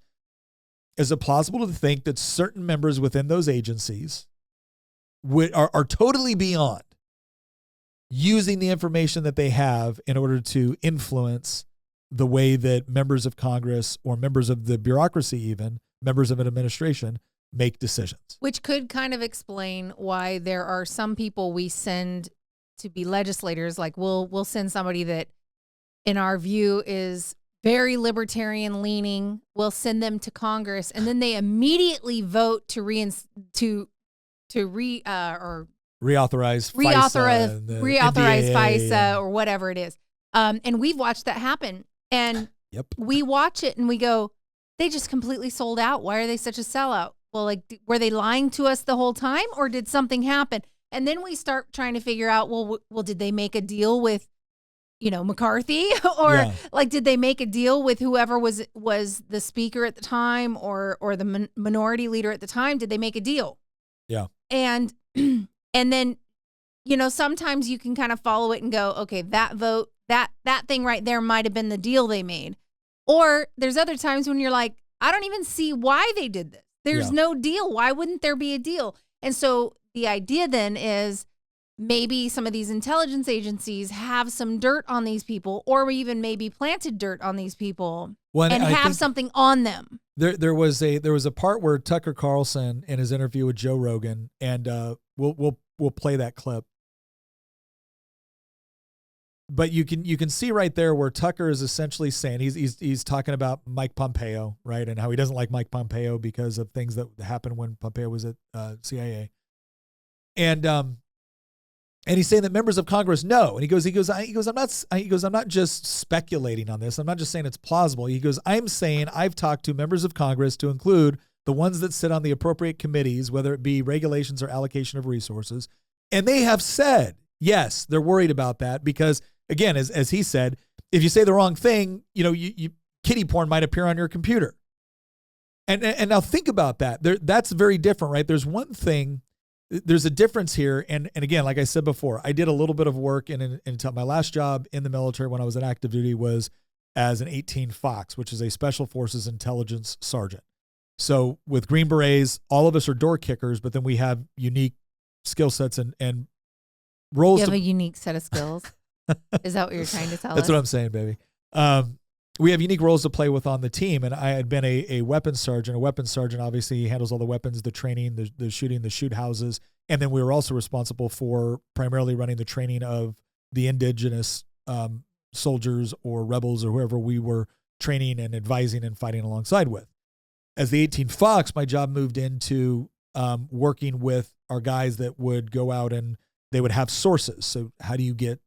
is it plausible to think that certain members within those agencies are totally beyond using the information that they have in order to influence the way that members of Congress or members of the bureaucracy, even members of an administration, make decisions? Which could kind of explain why there are some people we send to be legislators. Like we'll send somebody that in our view is very libertarian leaning. We'll send them to Congress, and then they immediately vote to reauthorize FISA or whatever it is. And we've watched that happen. And we watch it and we go, they just completely sold out. Why are they such a sellout? Well, like, were they lying to us the whole time, or did something happen? And then we start trying to figure out, well, did they make a deal with, McCarthy, or like, did they make a deal with whoever was the speaker at the time, or the minority leader at the time? Did they make a deal? Yeah. And then, sometimes you can kind of follow it and go, okay, that vote, that thing right there might have been the deal they made. Or there's other times when you're like, I don't even see why they did this. There's no deal. Why wouldn't there be a deal? And so the idea then is maybe some of these intelligence agencies have some dirt on these people, or even maybe planted dirt on these people and have something on them. There was a part where Tucker Carlson in his interview with Joe Rogan, and we'll play that clip. But you can see right there where Tucker is essentially saying he's talking about Mike Pompeo, right, and how he doesn't like Mike Pompeo because of things that happened when Pompeo was at CIA, and And he's saying that members of Congress know. And he goes, I'm not just speculating on this. I'm not just saying it's plausible. He goes, I'm saying I've talked to members of Congress, to include the ones that sit on the appropriate committees, whether it be regulations or allocation of resources. And they have said, yes, they're worried about that because, again, as he said, if you say the wrong thing, you kiddie porn might appear on your computer. And now think about that. That's very different, right? There's one thing. There's a difference here. And again, like I said before, I did a little bit of work in my last job in the military when I was in active duty was as an 18 Fox, which is a Special Forces Intelligence Sergeant. So with Green Berets, all of us are door kickers, but then we have unique skill sets and roles. You have a unique set of skills. Is that what you're trying to tell us? That's what I'm saying, baby. We have unique roles to play with on the team. And I had been a weapons sergeant. A weapons sergeant obviously handles all the weapons, the training, the shooting, the shoot houses. And then we were also responsible for primarily running the training of the indigenous soldiers or rebels or whoever we were training and advising and fighting alongside with. As the 18 Fox, my job moved into working with our guys that would go out and they would have sources. So how do you get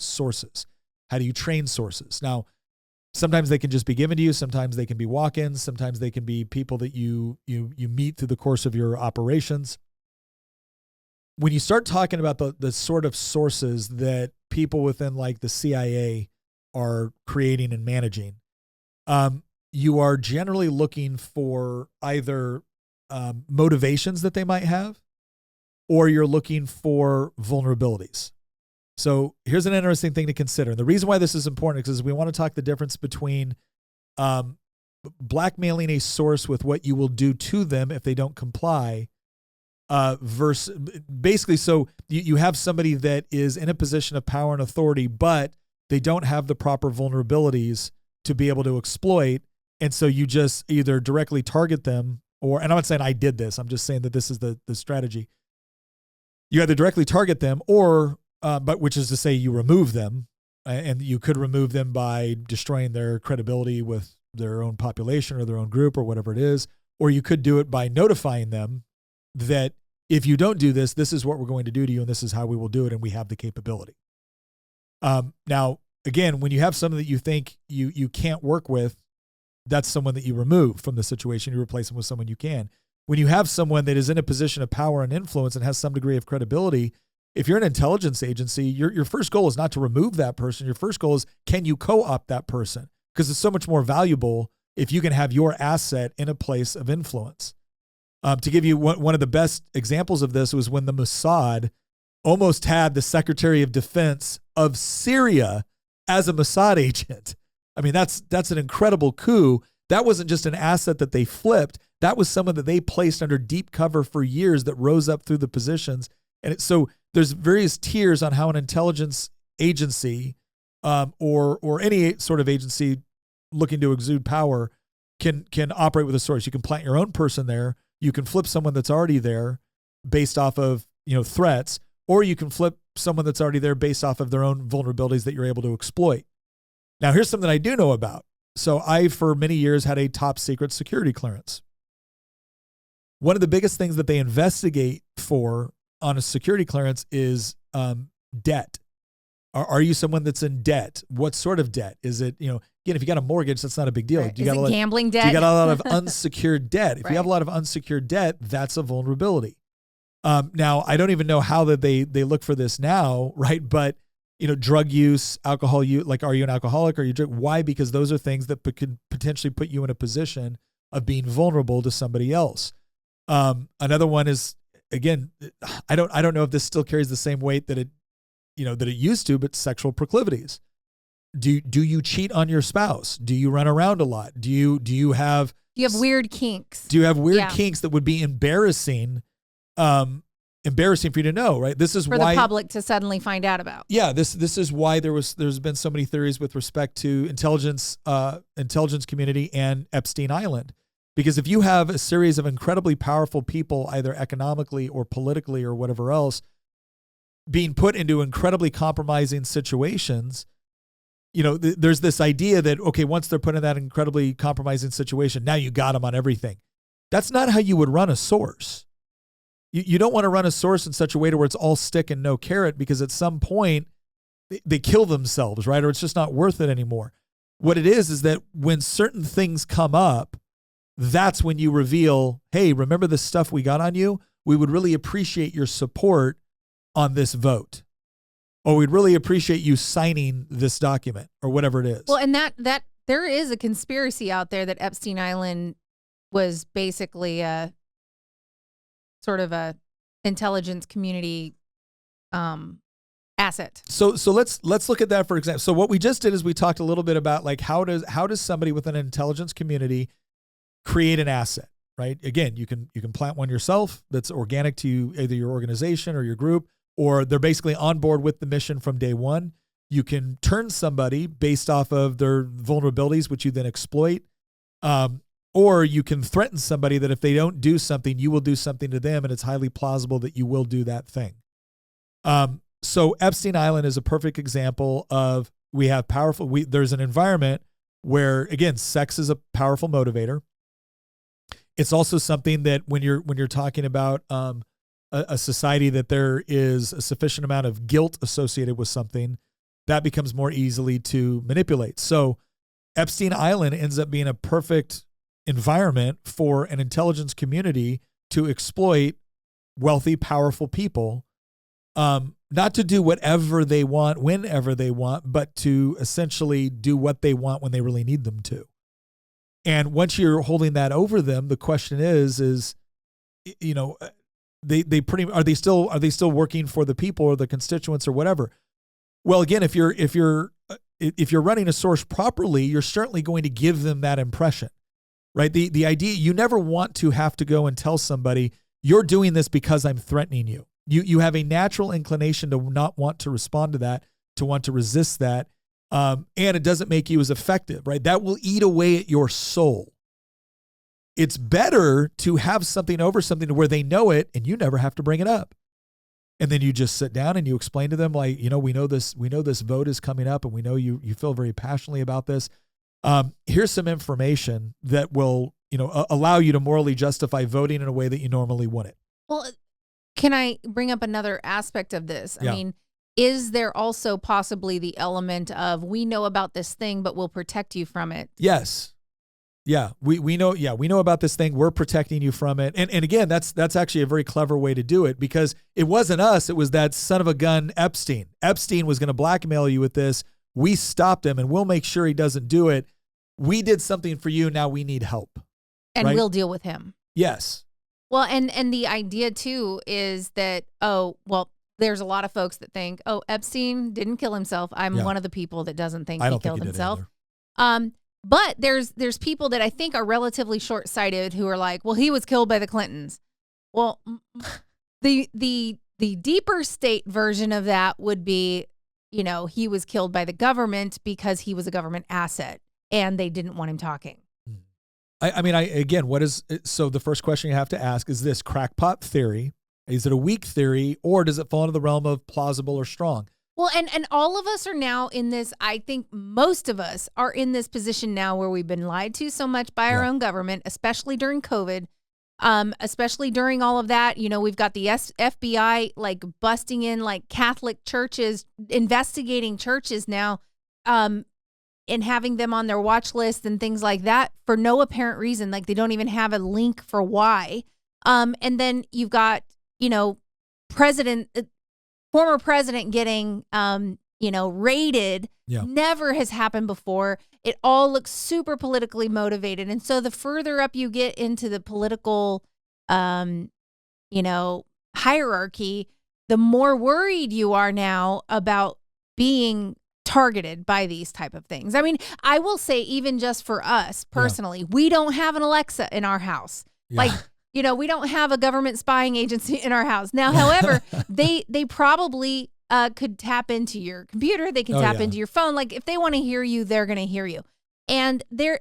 sources? How do you train sources? Now, sometimes they can just be given to you. Sometimes they can be walk-ins. Sometimes they can be people that you meet through the course of your operations. When you start talking about the sort of sources that people within like the CIA are creating and managing, you are generally looking for either motivations that they might have, or you're looking for vulnerabilities. So here's an interesting thing to consider. And the reason why this is important is we want to talk the difference between blackmailing a source with what you will do to them if they don't comply versus basically, so you have somebody that is in a position of power and authority, but they don't have the proper vulnerabilities to be able to exploit. And so you just either directly target them and I'm not saying I did this. I'm just saying that this is the strategy. You either directly target them but which is to say you remove them, and you could remove them by destroying their credibility with their own population or their own group or whatever it is, or you could do it by notifying them that if you don't do this, this is what we're going to do to you and this is how we will do it, and we have the capability. Now, again, when you have someone that you think you can't work with, that's someone that you remove from the situation. You replace them with someone you can. When you have someone that is in a position of power and influence and has some degree of credibility, if you're an intelligence agency, your first goal is not to remove that person. Your first goal is, can you co-opt that person? Because it's so much more valuable if you can have your asset in a place of influence. To give you one of the best examples of this was when the Mossad almost had the Secretary of Defense of Syria as a Mossad agent. I mean, that's an incredible coup. That wasn't just an asset that they flipped. That was someone that they placed under deep cover for years that rose up through the positions. And so there's various tiers on how an intelligence agency or any sort of agency looking to exude power can operate with a source. You can plant your own person there. You can flip someone that's already there based off of threats, or you can flip someone that's already there based off of their own vulnerabilities that you're able to exploit. Now, here's something I do know about. So I, for many years, had a top secret security clearance. One of the biggest things that they investigate for on a security clearance is debt. Are you someone that's in debt? What sort of debt? Is it, again, if you got a mortgage, that's not a big deal. Right. Is it gambling debt? You got a lot of unsecured debt. If you have a lot of unsecured debt, that's a vulnerability. Now, I don't even know how that they look for this now, right? But, drug use, alcohol use, like, are you an alcoholic? Are you drink? Why? Because those are things that could potentially put you in a position of being vulnerable to somebody else. Another one is, again, I don't know if this still carries the same weight that it used to, but sexual proclivities. Do you cheat on your spouse? Do you run around a lot? Do you have weird kinks? Do you have weird kinks that would be embarrassing for you to know, right? This is for why the public to suddenly find out about. Yeah, this is why there's been so many theories with respect to intelligence community and Epstein Island. Because if you have a series of incredibly powerful people, either economically or politically or whatever else, being put into incredibly compromising situations, there's this idea that, okay, once they're put in that incredibly compromising situation, now you got them on everything. That's not how you would run a source. You don't want to run a source in such a way to where it's all stick and no carrot, because at some point they kill themselves, right? Or it's just not worth it anymore. What it is that when certain things come up, that's when you reveal, hey, remember the stuff we got on you? We would really appreciate your support on this vote. Or we'd really appreciate you signing this document, or whatever it is. Well, and that there is a conspiracy out there that Epstein Island was basically a sort of a intelligence community asset. So let's look at that for example. So what we just did is we talked a little bit about like how does somebody within an intelligence community create an asset, right? Again, you can plant one yourself that's organic to you, either your organization or your group, or they're basically on board with the mission from day one. You can turn somebody based off of their vulnerabilities, which you then exploit. Or you can threaten somebody that if they don't do something, you will do something to them, and it's highly plausible that you will do that thing. So Epstein Island is a perfect example of there's an environment where, again, sex is a powerful motivator. It's also something that when you're talking about a society that there is a sufficient amount of guilt associated with something, that becomes more easily to manipulate. So Epstein Island ends up being a perfect environment for an intelligence community to exploit wealthy, powerful people, not to do whatever they want, whenever they want, but to essentially do what they want when they really need them to. And once you're holding that over them, the question is, you know, are they still working for the people or the constituents or whatever? Well, again, if you're running a source properly, you're certainly going to give them that impression, right? The idea, you never want to have to go and tell somebody, you're doing this because I'm threatening you. You have a natural inclination to not want to respond to that, to want to resist that. And it doesn't make you as effective, right? That will eat away at your soul. It's better to have something over something to where they know it and you never have to bring it up. And then you just sit down and you explain to them, like, you know, we know this vote is coming up and we know you feel very passionately about this. Here's some information that will, you know, allow you to morally justify voting in a way that you normally wouldn't. Well, can I bring up another aspect of this? Yeah. I mean, is there also possibly the element of, we know about this thing, but we'll protect you from it? Yes. Yeah, we know about this thing. We're protecting you from it. And again, that's actually a very clever way to do it, because it wasn't us. It was that son of a gun, Epstein. Epstein was going to blackmail you with this. We stopped him and we'll make sure he doesn't do it. We did something for you. Now we need help. And right? we'll deal with him. Yes. Well, and the idea too is that, there's a lot of folks that think, Epstein didn't kill himself. I'm one of the people that doesn't think he killed himself. But there's people that I think are relatively short-sighted who are like, well, he was killed by the Clintons. Well, the deeper state version of that would be, you know, he was killed by the government because he was a government asset and they didn't want him talking. So the first question you have to ask is this: crackpot theory, is it a weak theory, or does it fall into the realm of plausible or strong? Well, and all of us are now in this, I think most of us are in this position now where we've been lied to so much by our own government, especially during COVID, especially during all of that. You know, we've got the FBI like busting in like Catholic churches, investigating churches now, and having them on their watch list and things like that for no apparent reason. Like they don't even have a link for why. And then you've got, you know, former president getting, raided. Never has happened before. It all looks super politically motivated. And so the further up you get into the political, hierarchy, the more worried you are now about being targeted by these type of things. I mean, I will say, even just for us personally, we don't have an Alexa in our house. Like, you know, we don't have a government spying agency in our house. Now, however, they probably could tap into your computer. They can tap into your phone. Like if they want to hear you, they're going to hear you. And the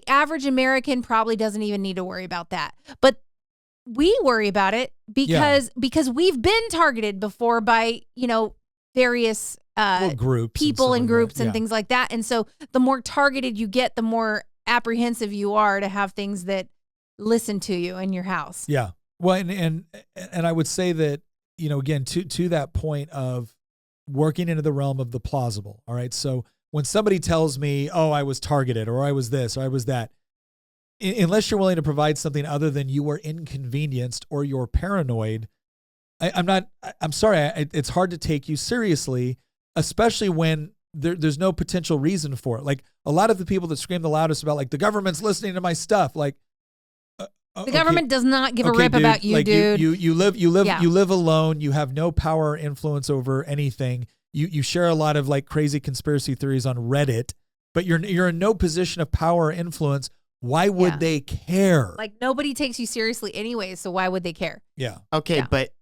average American probably doesn't even need to worry about that. But we worry about it because we've been targeted before by, you know, various groups, people and groups and things like that. And so the more targeted you get, the more apprehensive you are to have things that listen to you in your house. Yeah. Well, and I would say that, again, to that point of working into the realm of the plausible. All right. So when somebody tells me, oh, I was targeted, or I was this, or I was that, unless you're willing to provide something other than you were inconvenienced or you're paranoid, I'm sorry. It's hard to take you seriously, especially when there's no potential reason for it. Like a lot of the people that scream the loudest about like the government's listening to my stuff, like the government does not give a rip about you, like dude. You live alone. You have no power or influence over anything. You share a lot of like crazy conspiracy theories on Reddit, but you're in no position of power or influence. Why would they care? Like nobody takes you seriously anyway, so why would they care? Yeah. Okay, but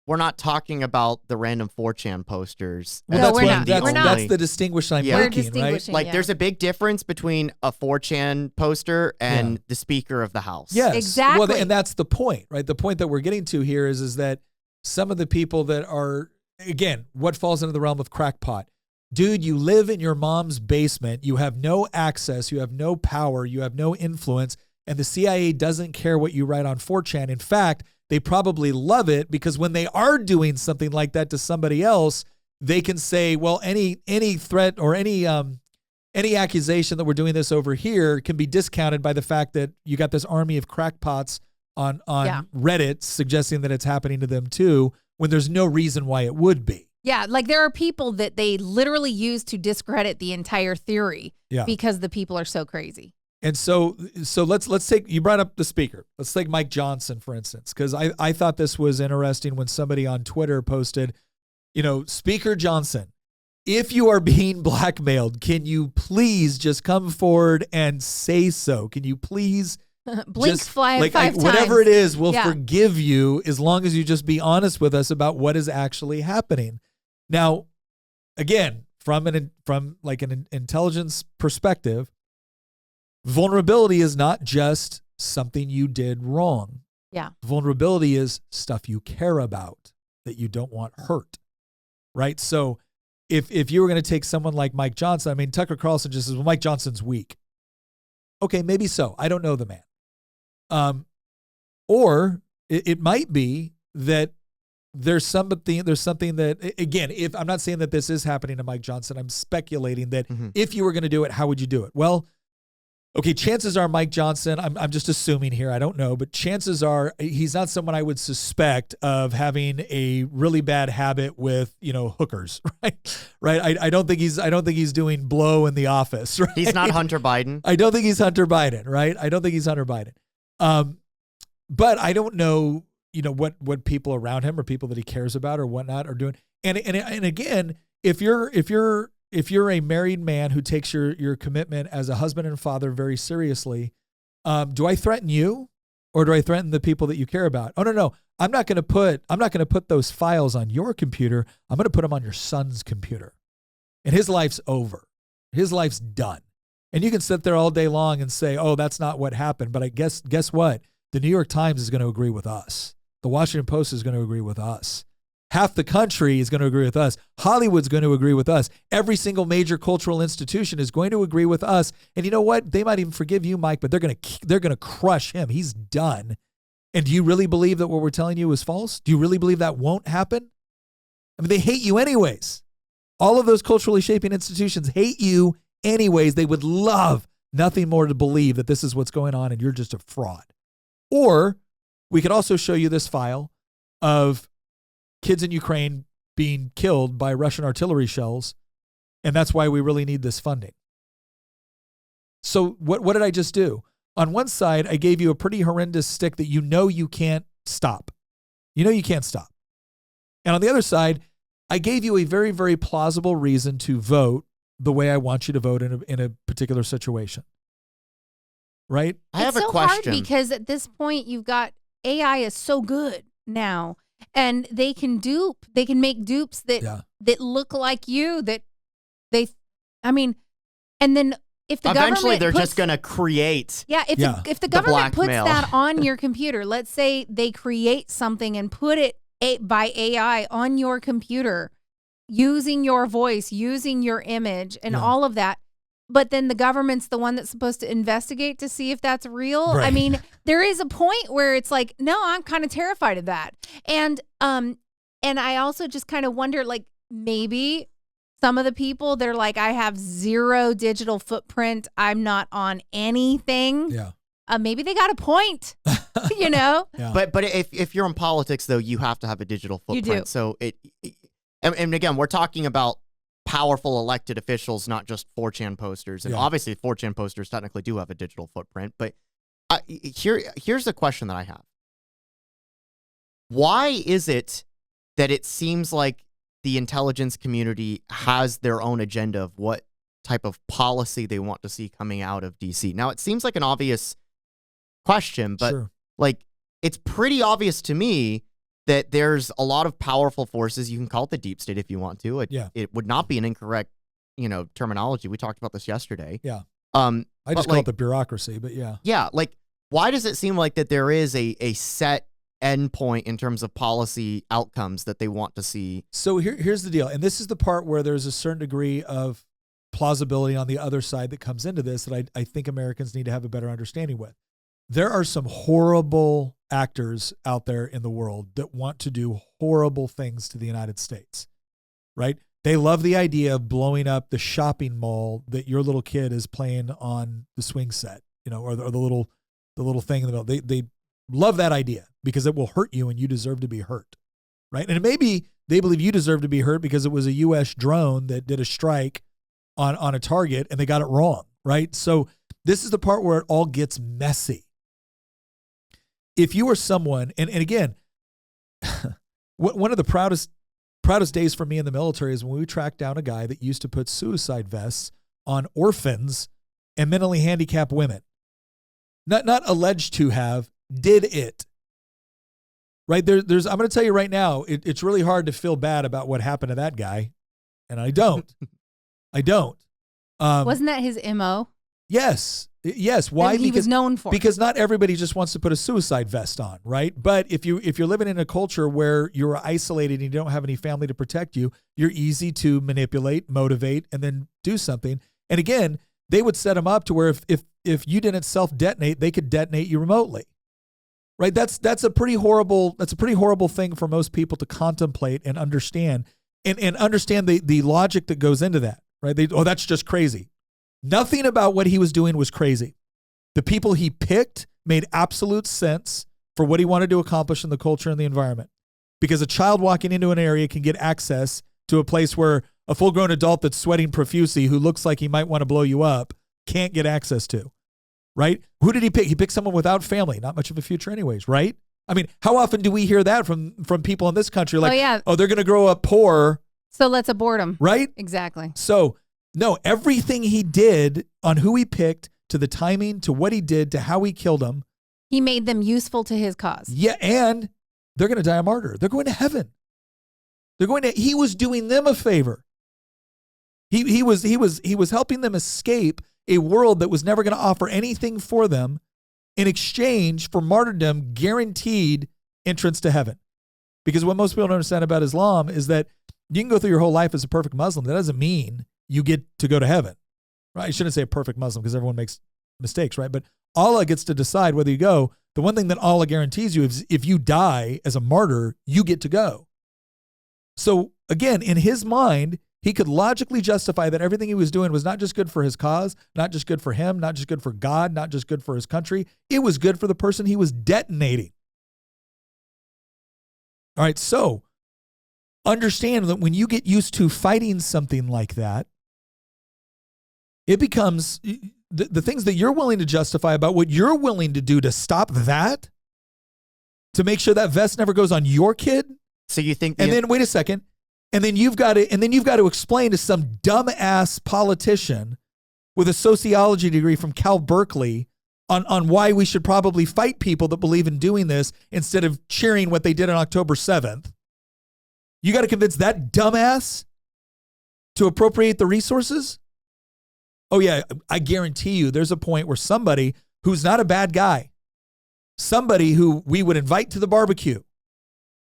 we're not talking about the random 4chan posters. Well, no, we're not. That's the distinguishing I'm making, right? Like, there's a big difference between a 4chan poster and the Speaker of the House. Yes, exactly. Well, and that's the point, right? The point that we're getting to here is that some of the people that are, again, what falls into the realm of crackpot. Dude, you live in your mom's basement. You have no access. You have no power. You have no influence. And the CIA doesn't care what you write on 4chan. In fact, they probably love it because when they are doing something like that to somebody else, they can say, well, any threat or any accusation that we're doing this over here can be discounted by the fact that you got this army of crackpots on Reddit suggesting that it's happening to them too, when there's no reason why it would be. Yeah, like there are people that they literally use to discredit the entire theory because the people are so crazy. And so let's take, you brought up the speaker. Let's take Mike Johnson, for instance, because I thought this was interesting when somebody on Twitter posted, Speaker Johnson, if you are being blackmailed, can you please just come forward and say so? Can you please blink five times? Whatever it is, we'll forgive you as long as you just be honest with us about what is actually happening. Now, again, from an intelligence perspective, vulnerability is not just something you did wrong. Yeah. Vulnerability is stuff you care about that you don't want hurt, right? So if you were going to take someone like Mike Johnson, I mean, Tucker Carlson just says, well, Mike Johnson's weak. Okay, maybe so. I don't know the man. Or it might be that there's something that, again, if I'm not saying that this is happening to Mike Johnson, I'm speculating that if you were going to do it, how would you do it? Well, okay, chances are Mike Johnson, I'm just assuming here, I don't know, but chances are he's not someone I would suspect of having a really bad habit with, hookers, right? I don't think he's doing blow in the office, right? He's not Hunter Biden. I don't think he's Hunter Biden, right? I don't think he's Hunter Biden. But I don't know, what people around him or people that he cares about or whatnot are doing. And again, if you're a married man who takes your commitment as a husband and father very seriously, do I threaten you or do I threaten the people that you care about? Oh, no. I'm not going to put those files on your computer. I'm going to put them on your son's computer. And his life's over. His life's done. And you can sit there all day long and say, oh, that's not what happened. But I guess what? The New York Times is going to agree with us. The Washington Post is going to agree with us. Half the country is going to agree with us. Hollywood's going to agree with us. Every single major cultural institution is going to agree with us. And you know what? They might even forgive you, Mike, but they're going to crush him. He's done. And do you really believe that what we're telling you is false? Do you really believe that won't happen? I mean, they hate you anyways. All of those culturally shaping institutions hate you anyways. They would love nothing more to believe that this is what's going on and you're just a fraud. Or we could also show you this file of kids in Ukraine being killed by Russian artillery shells, and that's why we really need this funding. So what did I just do? On one side, I gave you a pretty horrendous stick that you can't stop. You can't stop. And on the other side, I gave you a very, very plausible reason to vote the way I want you to vote in a particular situation. Right? I have a question. It's so hard because at this point, you've got AI is so good now. And they can make dupes that look like you, and then if the eventually government they're just going to create. Yeah. If the government puts that on your computer, let's say they create something and put it by AI on your computer, using your voice, using your image and all of that, but then the government's the one that's supposed to investigate to see if that's real. Right. I mean, there is a point where it's like, no, I'm kind of terrified of that. And I also just kind of wonder, like, maybe some of the people, they're like, I have zero digital footprint. I'm not on anything. Yeah. Maybe they got a point, you know? Yeah. But if you're in politics, though, you have to have a digital footprint. You do. So and again, we're talking about powerful elected officials, not just 4chan posters. And obviously 4chan posters technically do have a digital footprint. But here's the question that I have. Why is it that it seems like the intelligence community has their own agenda of what type of policy they want to see coming out of DC? Now, it seems like an obvious question, but like, it's pretty obvious to me that there's a lot of powerful forces. You can call it the deep state if you want to. It would not be an incorrect, terminology. We talked about this yesterday. Yeah. I just call it the bureaucracy, but yeah. Yeah. Like, why does it seem like that there is a set endpoint in terms of policy outcomes that they want to see? So here's the deal. And this is the part where there's a certain degree of plausibility on the other side that comes into this that I think Americans need to have a better understanding with. There are some horrible actors out there in the world that want to do horrible things to the United States, right? They love the idea of blowing up the shopping mall that your little kid is playing on the swing set, or the little thing in the middle. They love that idea because it will hurt you and you deserve to be hurt, right? And maybe they believe you deserve to be hurt because it was a U.S. drone that did a strike on a target and they got it wrong, right? So this is the part where it all gets messy. If you are someone, and again, one of the proudest days for me in the military is when we tracked down a guy that used to put suicide vests on orphans and mentally handicapped women. Not alleged to have, did it. Right? There's I'm going to tell you right now, it's really hard to feel bad about what happened to that guy, and I don't. I don't. Wasn't that his MO? Yes. Why? He was known for because not everybody just wants to put a suicide vest on, right? But if you're living in a culture where you're isolated and you don't have any family to protect you, you're easy to manipulate, motivate, and then do something. And again, they would set them up to where if you didn't self-detonate, they could detonate you remotely, right? That's a pretty horrible thing for most people to contemplate and understand, and understand the logic that goes into that, right? That's just crazy. Nothing about what he was doing was crazy. The people he picked made absolute sense for what he wanted to accomplish in the culture and the environment. Because a child walking into an area can get access to a place where a full-grown adult that's sweating profusely who looks like he might want to blow you up can't get access to, right? Who did he pick? He picked someone without family, not much of a future anyways, right? I mean, how often do we hear that from people in this country? Like, they're going to grow up poor. So let's abort them. Right? Exactly. So no, everything he did on who he picked, to the timing, to what he did, to how he killed them. He made them useful to his cause. Yeah, and they're going to die a martyr. They're going to heaven. He was doing them a favor. He was helping them escape a world that was never going to offer anything for them in exchange for martyrdom, guaranteed entrance to heaven. Because what most people don't understand about Islam is that you can go through your whole life as a perfect Muslim. That doesn't mean you get to go to heaven, right? I shouldn't say a perfect Muslim because everyone makes mistakes, right? But Allah gets to decide whether you go. The one thing that Allah guarantees you is if you die as a martyr, you get to go. So again, in his mind, he could logically justify that everything he was doing was not just good for his cause, not just good for him, not just good for God, not just good for his country. It was good for the person he was detonating. All right, so understand that when you get used to fighting something like that, it becomes the things that you're willing to justify about what you're willing to do to stop that, to make sure that vest never goes on your kid. So you think, and then wait a second, and then you've got to explain to some dumbass politician with a sociology degree from Cal Berkeley on why we should probably fight people that believe in doing this instead of cheering what they did on October 7th. You got to convince that dumbass to appropriate the resources? Oh yeah, I guarantee you there's a point where somebody who's not a bad guy, somebody who we would invite to the barbecue,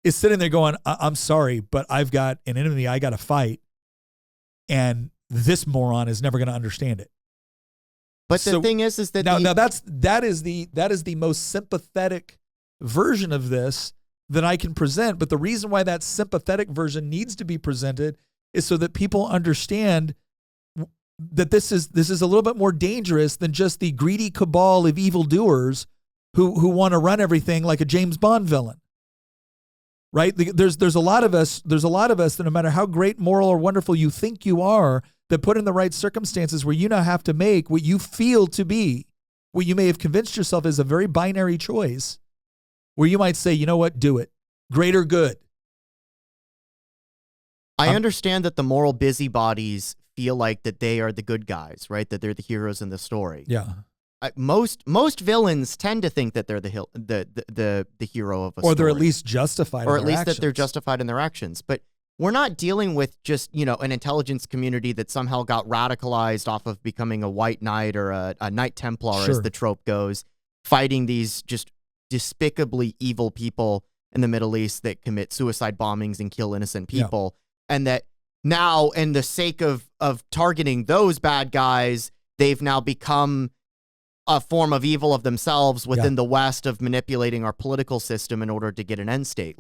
is sitting there going, I'm sorry, but I've got an enemy I got to fight, and this moron is never going to understand it. But the thing is that that is the most sympathetic version of this that I can present. But the reason why that sympathetic version needs to be presented is so that people understand that this is a little bit more dangerous than just the greedy cabal of evildoers who want to run everything like a James Bond villain. Right? There's a lot of us that no matter how great, moral, or wonderful you think you are, that put in the right circumstances where you now have to make what you feel to be, what you may have convinced yourself is a very binary choice, where you might say, you know what, do it. Greater good. I understand that the moral busybodies feel like that they are the good guys, right? That they're the heroes in the story. Yeah. Most villains tend to think that they're the hero of a story. Or they're at least justified in their actions. Or at least that they're justified in their actions. But we're not dealing with just, an intelligence community that somehow got radicalized off of becoming a white knight or a knight Templar, Sure. as the trope goes, fighting these just despicably evil people in the Middle East that commit suicide bombings and kill innocent people. Yeah. And that now, in the sake of targeting those bad guys, they've now become a form of evil of themselves within the West, of manipulating our political system in order to get an end state.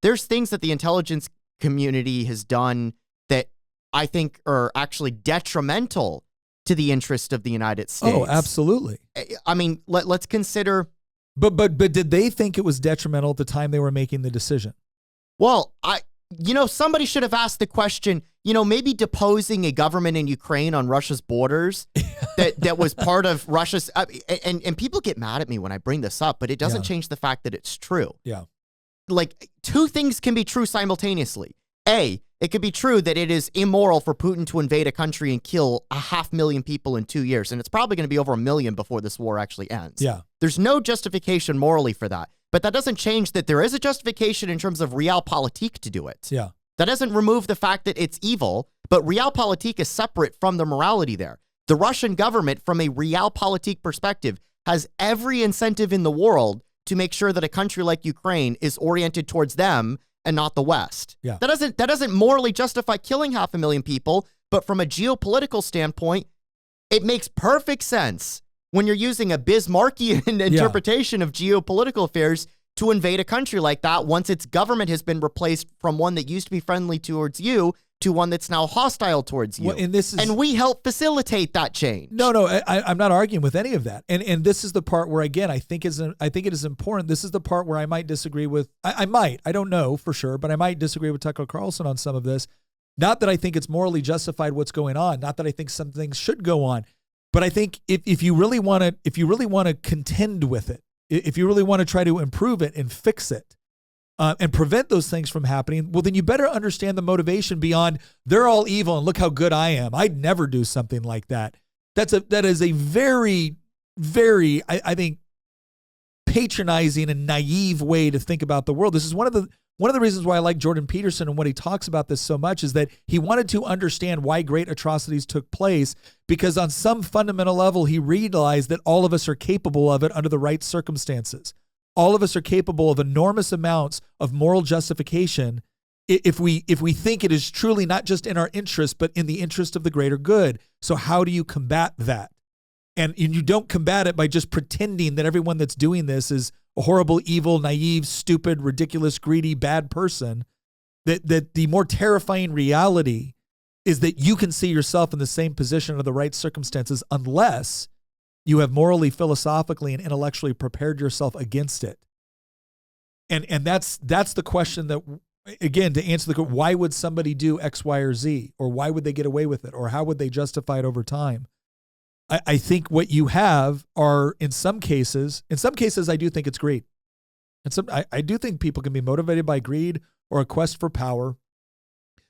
There's things that the intelligence community has done that I think are actually detrimental to the interest of the United States. Oh, absolutely. I mean, let's consider. But did they think it was detrimental at the time they were making the decision? Well, somebody should have asked the question, maybe deposing a government in Ukraine on Russia's borders that was part of Russia's, and people get mad at me when I bring this up, but it doesn't change the fact that it's true. Yeah. Like, two things can be true simultaneously. A, it could be true that it is immoral for Putin to invade a country and kill 500,000 people in 2 years, and it's probably going to be over 1 million before this war actually ends. Yeah. There's no justification morally for that. But that doesn't change that there is a justification in terms of realpolitik to do it. Yeah. That doesn't remove the fact that it's evil, but realpolitik is separate from the morality there. The Russian government, from a realpolitik perspective, has every incentive in the world to make sure that a country like Ukraine is oriented towards them and not the West. Yeah. That doesn't morally justify killing 500,000 people, but from a geopolitical standpoint, it makes perfect sense when you're using a Bismarckian interpretation of geopolitical affairs to invade a country like that once its government has been replaced from one that used to be friendly towards you to one that's now hostile towards you. Well, and we help facilitate that change. No, I'm not arguing with any of that. And this is the part where, again, I think it is important. This is the part where I might disagree with, I don't know for sure, but I might disagree with Tucker Carlson on some of this. Not that I think it's morally justified what's going on. Not that I think some things should go on. But I think if you really want to contend with it, if you really want to try to improve it and fix it, and prevent those things from happening, well, then you better understand the motivation beyond they're all evil and look how good I am. I'd never do something like that. That is a very, very, I think, patronizing and naive way to think about the world. This is one of the reasons why I like Jordan Peterson and what he talks about this so much, is that he wanted to understand why great atrocities took place, because on some fundamental level, he realized that all of us are capable of it under the right circumstances. All of us are capable of enormous amounts of moral justification if we think it is truly not just in our interest, but in the interest of the greater good. So how do you combat that? And you don't combat it by just pretending that everyone that's doing this is a horrible, evil, naive, stupid, ridiculous, greedy, bad person. That the more terrifying reality is that you can see yourself in the same position under the right circumstances, unless you have morally, philosophically, and intellectually prepared yourself against it. And that's the question that, again, to answer the question, why would somebody do X, Y, or Z? Or why would they get away with it? Or how would they justify it over time? I think what you have are, in some cases, I do think it's greed. And I do think people can be motivated by greed or a quest for power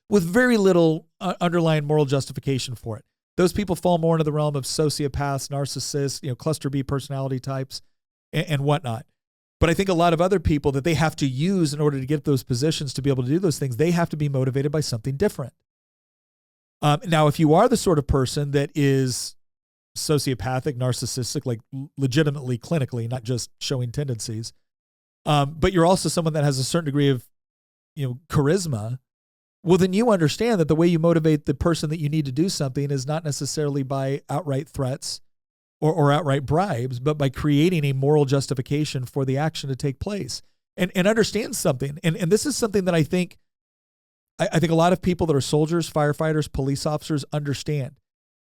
with very little underlying moral justification for it. Those people fall more into the realm of sociopaths, narcissists, cluster B personality types, and whatnot. But I think a lot of other people that they have to use in order to get those positions to be able to do those things, they have to be motivated by something different. Now, if you are the sort of person that is sociopathic, narcissistic, like legitimately clinically, not just showing tendencies, but you're also someone that has a certain degree of, charisma, well, then you understand that the way you motivate the person that you need to do something is not necessarily by outright threats or outright bribes, but by creating a moral justification for the action to take place. And understand something. And this is something that I think a lot of people that are soldiers, firefighters, police officers understand.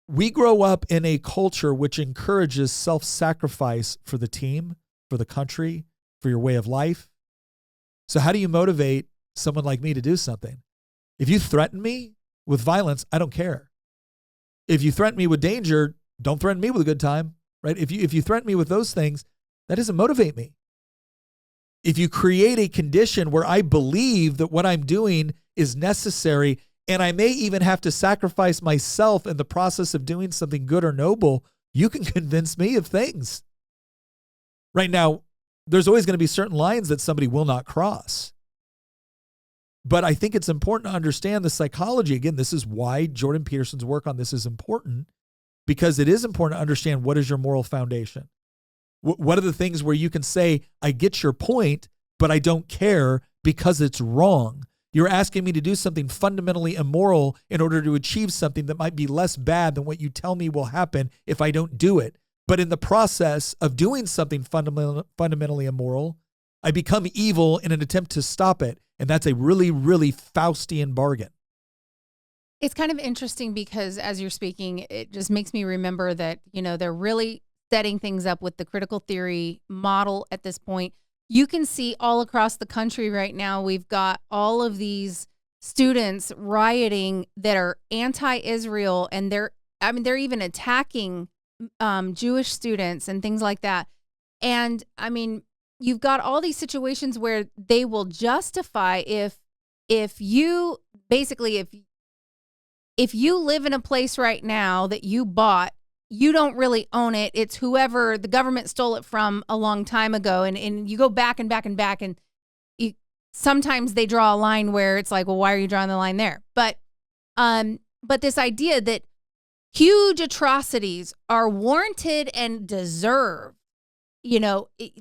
We grow up in a culture which encourages self-sacrifice for the team, for the country, for your way of life. So how do you motivate someone like me to do something? If you threaten me with violence, I don't care. If you threaten me with danger, don't threaten me with a good time, right? If you threaten me with those things, that doesn't motivate me. If you create a condition where I believe that what I'm doing is necessary, and I may even have to sacrifice myself in the process of doing something good or noble, you can convince me of things. Right now, there's always going to be certain lines that somebody will not cross. But I think it's important to understand the psychology. Again, this is why Jordan Peterson's work on this is important, because it is important to understand what is your moral foundation. What are the things where you can say, I get your point, but I don't care because it's wrong. You're asking me to do something fundamentally immoral in order to achieve something that might be less bad than what you tell me will happen if I don't do it. But in the process of doing something fundamentally immoral, I become evil in an attempt to stop it. And that's a really, really Faustian bargain. It's kind of interesting because as you're speaking, it just makes me remember that, they're really setting things up with the critical theory model at this point. You can see all across the country right now, we've got all of these students rioting that are anti-Israel, and they're even attacking Jewish students and things like that. And you've got all these situations where they will justify if you live in a place right now that you bought, you don't really own it. It's whoever the government stole it from a long time ago. And you go back and back and back. And sometimes they draw a line where it's like, well, why are you drawing the line there? But this idea that huge atrocities are warranted and deserved,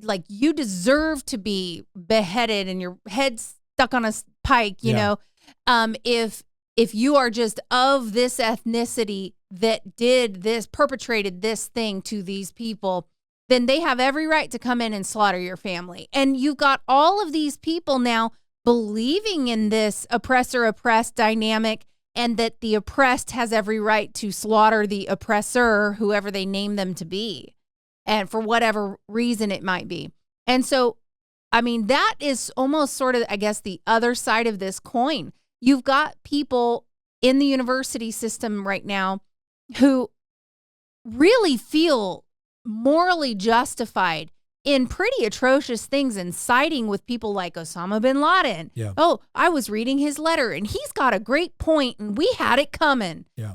like you deserve to be beheaded and your head stuck on a pike, if you are just of this ethnicity that did this, perpetrated this thing to these people, then they have every right to come in and slaughter your family. And you've got all of these people now believing in this oppressor-oppressed dynamic, and that the oppressed has every right to slaughter the oppressor, whoever they name them to be, and for whatever reason it might be. And so, that is almost sort of, I guess, the other side of this coin. You've got people in the university system right now who really feel morally justified in pretty atrocious things and siding with people like Osama bin Laden. Yeah. Oh, I was reading his letter and he's got a great point and we had it coming. Yeah.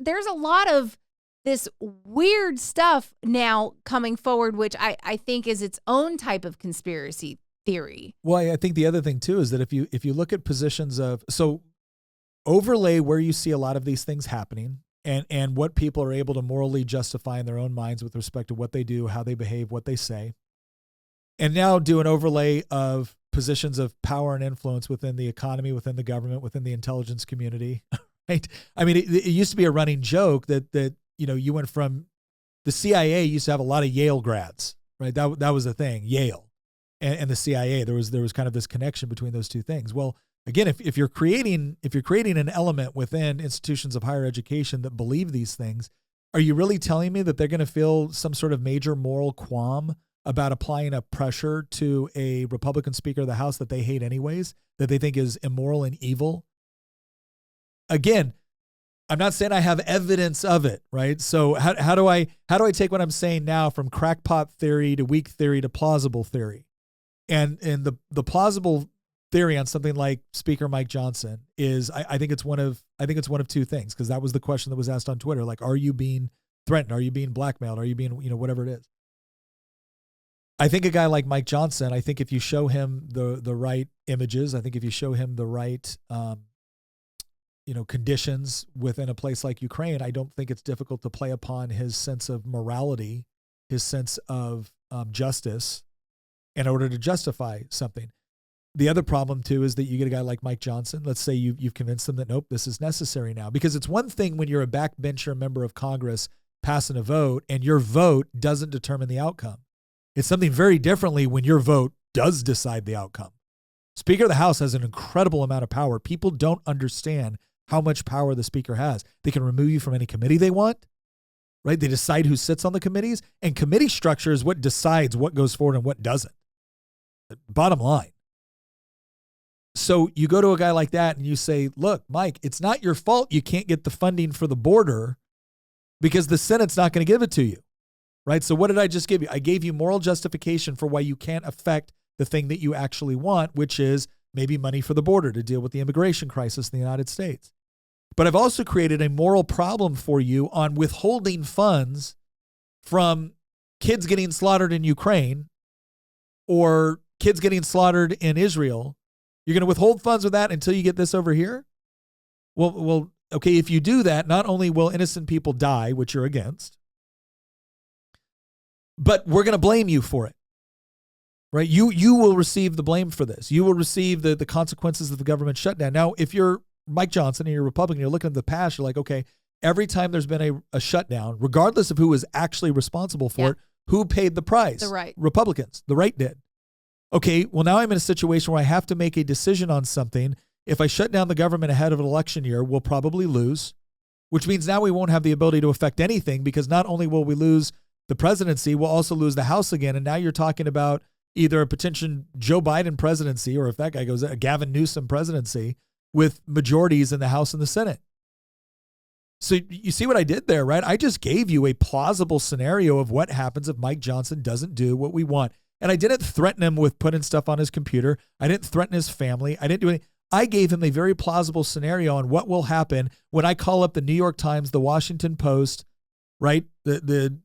There's a lot of this weird stuff now coming forward, which I think is its own type of conspiracy theory. Well, I think the other thing too is that if you look at positions so overlay where you see a lot of these things happening and what people are able to morally justify in their own minds with respect to what they do, how they behave, what they say, and now do an overlay of positions of power and influence within the economy, within the government, within the intelligence community, right? It used to be a running joke that you went from the CIA used to have a lot of Yale grads, right? That was the thing, Yale and the CIA. There was kind of this connection between those two things. Well, again, if you're creating an element within institutions of higher education that believe these things, are you really telling me that they're going to feel some sort of major moral qualm about applying a pressure to a Republican Speaker of the House that they hate anyways, that they think is immoral and evil? Again, I'm not saying I have evidence of it, right? So how do I take what I'm saying now from crackpot theory to weak theory to plausible theory? And the plausible theory on something like Speaker Mike Johnson is I think it's one of two things, because that was the question that was asked on Twitter, like, are you being threatened? Are you being blackmailed? Are you being, whatever it is? I think a guy like Mike Johnson, I think if you show him the right images, I think if you show him the right conditions within a place like Ukraine, I don't think it's difficult to play upon his sense of morality, his sense of justice in order to justify something. The other problem, too, is that you get a guy like Mike Johnson. Let's say you've convinced them that, nope, this is necessary now. Because it's one thing when you're a backbencher member of Congress passing a vote, and your vote doesn't determine the outcome. It's something very differently when your vote does decide the outcome. Speaker of the House has an incredible amount of power. People don't understand how much power the speaker has. They can remove you from any committee they want, right? They decide who sits on the committees, and committee structure is what decides what goes forward and what doesn't. Bottom line. So you go to a guy like that and you say, look, Mike, it's not your fault you can't get the funding for the border because the Senate's not going to give it to you, right? So what did I just give you? I gave you moral justification for why you can't affect the thing that you actually want, which is maybe money for the border to deal with the immigration crisis in the United States. But I've also created a moral problem for you on withholding funds from kids getting slaughtered in Ukraine or kids getting slaughtered in Israel. You're going to withhold funds with that until you get this over here? Well, okay, if you do that, not only will innocent people die, which you're against, but we're going to blame you for it, right? You will receive the blame for this. You will receive the consequences of the government shutdown. Now, if you're Mike Johnson and you're a Republican, you're looking at the past, you're like, okay, every time there's been a shutdown, regardless of who was actually responsible for it, who paid the price? The right. Republicans. The right did. Okay, well, now I'm in a situation where I have to make a decision on something. If I shut down the government ahead of an election year, we'll probably lose, which means now we won't have the ability to affect anything because not only will we lose the presidency, we'll also lose the House again. And now you're talking about either a potential Joe Biden presidency or if that guy goes, a Gavin Newsom presidency with majorities in the House and the Senate. So you see what I did there, right? I just gave you a plausible scenario of what happens if Mike Johnson doesn't do what we want. And I didn't threaten him with putting stuff on his computer. I didn't threaten his family. I didn't do anything. I gave him a very plausible scenario on what will happen when I call up the New York Times, the Washington Post, right? The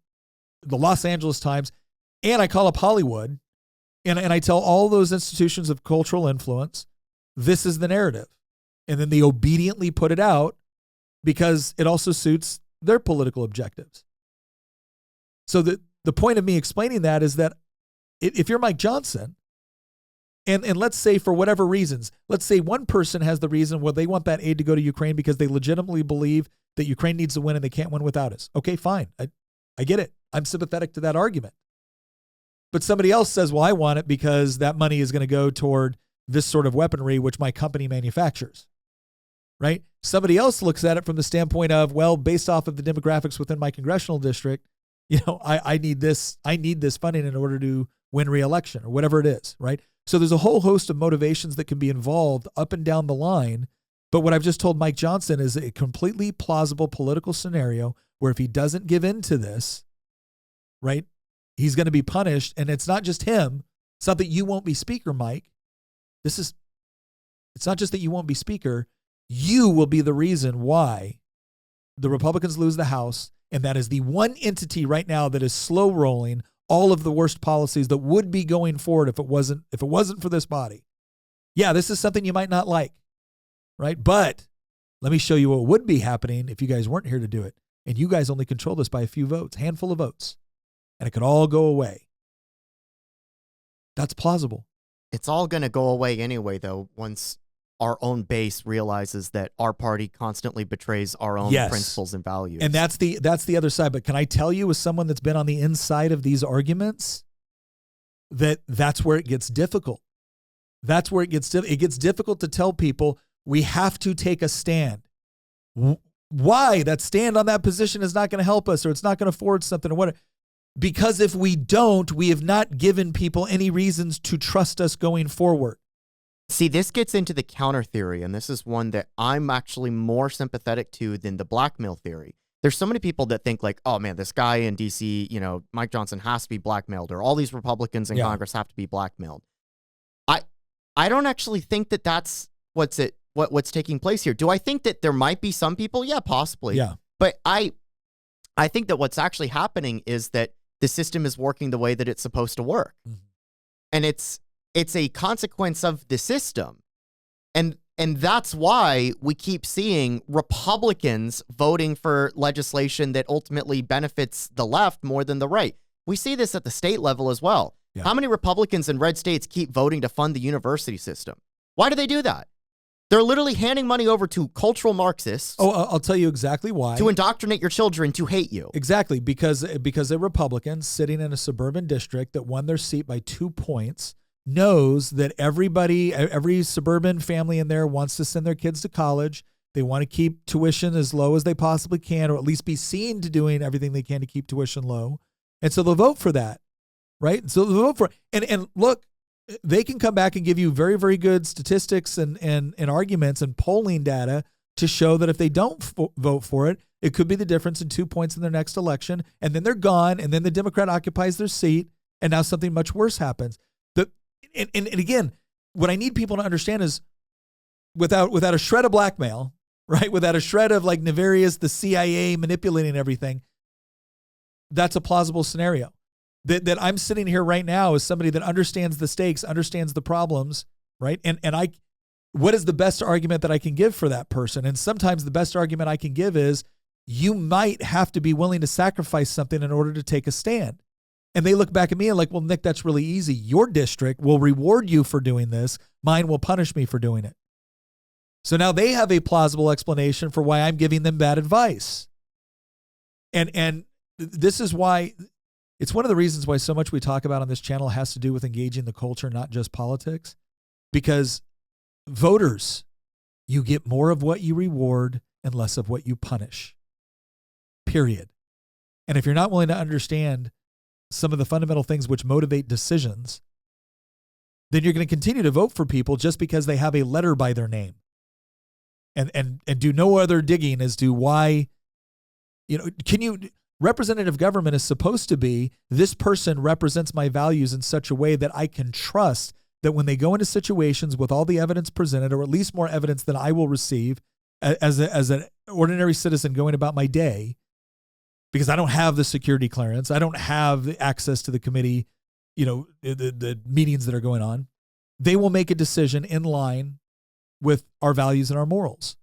Los Angeles Times, and I call up Hollywood, and I tell all those institutions of cultural influence, this is the narrative. And then they obediently put it out because it also suits their political objectives. So the point of me explaining that is that if you're Mike Johnson, and let's say for whatever reasons, let's say one person has the reason, well, they want that aid to go to Ukraine because they legitimately believe that Ukraine needs to win and they can't win without us. Okay, fine. I get it. I'm sympathetic to that argument. But somebody else says, well, I want it because that money is going to go toward this sort of weaponry, which my company manufactures, right? Somebody else looks at it from the standpoint of, well, based off of the demographics within my congressional district, I need this funding in order to win re-election or whatever it is, right? So there's a whole host of motivations that can be involved up and down the line. But what I've just told Mike Johnson is a completely plausible political scenario where if he doesn't give in to this, right, he's going to be punished. And it's not just him. It's not that you won't be speaker, Mike. It's not just that you won't be speaker. You will be the reason why the Republicans lose the House. And that is the one entity right now that is slow rolling all of the worst policies that would be going forward if it wasn't for this body. Yeah, this is something you might not like, right? But let me show you what would be happening if you guys weren't here to do it. And you guys only control this by a few votes, handful of votes. And it could all go away. That's plausible. It's all going to go away anyway, though, once our own base realizes that our party constantly betrays our own principles and values. And that's the other side. But can I tell you, as someone that's been on the inside of these arguments, that's where it gets difficult. That's where it gets difficult to tell people we have to take a stand. Why? That stand on that position is not going to help us, or it's not going to forward something, or what? Because if we don't, we have not given people any reasons to trust us going forward. See, this gets into the counter theory, and this is one that I'm actually more sympathetic to than the blackmail theory. There's so many people that think like, oh man, this guy in DC, Mike Johnson has to be blackmailed, or all these Republicans in Congress have to be blackmailed. I don't actually think that that's what's taking place here. Do I think that there might be some people? Yeah, possibly. Yeah. But I think that what's actually happening is that the system is working the way that it's supposed to work. Mm-hmm. And it's a consequence of the system. And that's why we keep seeing Republicans voting for legislation that ultimately benefits the left more than the right. We see this at the state level as well. Yeah. How many Republicans in red states keep voting to fund the university system? Why do they do that? They're literally handing money over to cultural Marxists. Oh, I'll tell you exactly why. To indoctrinate your children to hate you. Exactly, because a Republican sitting in a suburban district that won their seat by 2 points knows that every suburban family in there wants to send their kids to college. They want to keep tuition as low as they possibly can, or at least be seen to doing everything they can to keep tuition low. And so they'll vote for that, right? So they'll vote for it. And look, they can come back and give you very, very good statistics and arguments and polling data to show that if they don't vote for it, it could be the difference in 2 points in their next election. And then they're gone. And then the Democrat occupies their seat. And now something much worse happens. And again, what I need people to understand is without a shred of blackmail, right? Without a shred of like nefarious, the CIA manipulating everything, that's a plausible scenario. That I'm sitting here right now as somebody that understands the stakes, understands the problems, right? And what is the best argument that I can give for that person? And sometimes the best argument I can give is you might have to be willing to sacrifice something in order to take a stand. And they look back at me and like, well, Nick, that's really easy. Your district will reward you for doing this. Mine will punish me for doing it. So now they have a plausible explanation for why I'm giving them bad advice. And this is why it's one of the reasons why so much we talk about on this channel has to do with engaging the culture, not just politics. Because voters, you get more of what you reward and less of what you punish. Period. And if you're not willing to understand some of the fundamental things which motivate decisions, then you're going to continue to vote for people just because they have a letter by their name. And do no other digging as to why, representative government is supposed to be, this person represents my values in such a way that I can trust that when they go into situations with all the evidence presented, or at least more evidence than I will receive as an ordinary citizen going about my day, because I don't have the security clearance, I don't have the access to the committee, the meetings that are going on, they will make a decision in line with our values and our morals.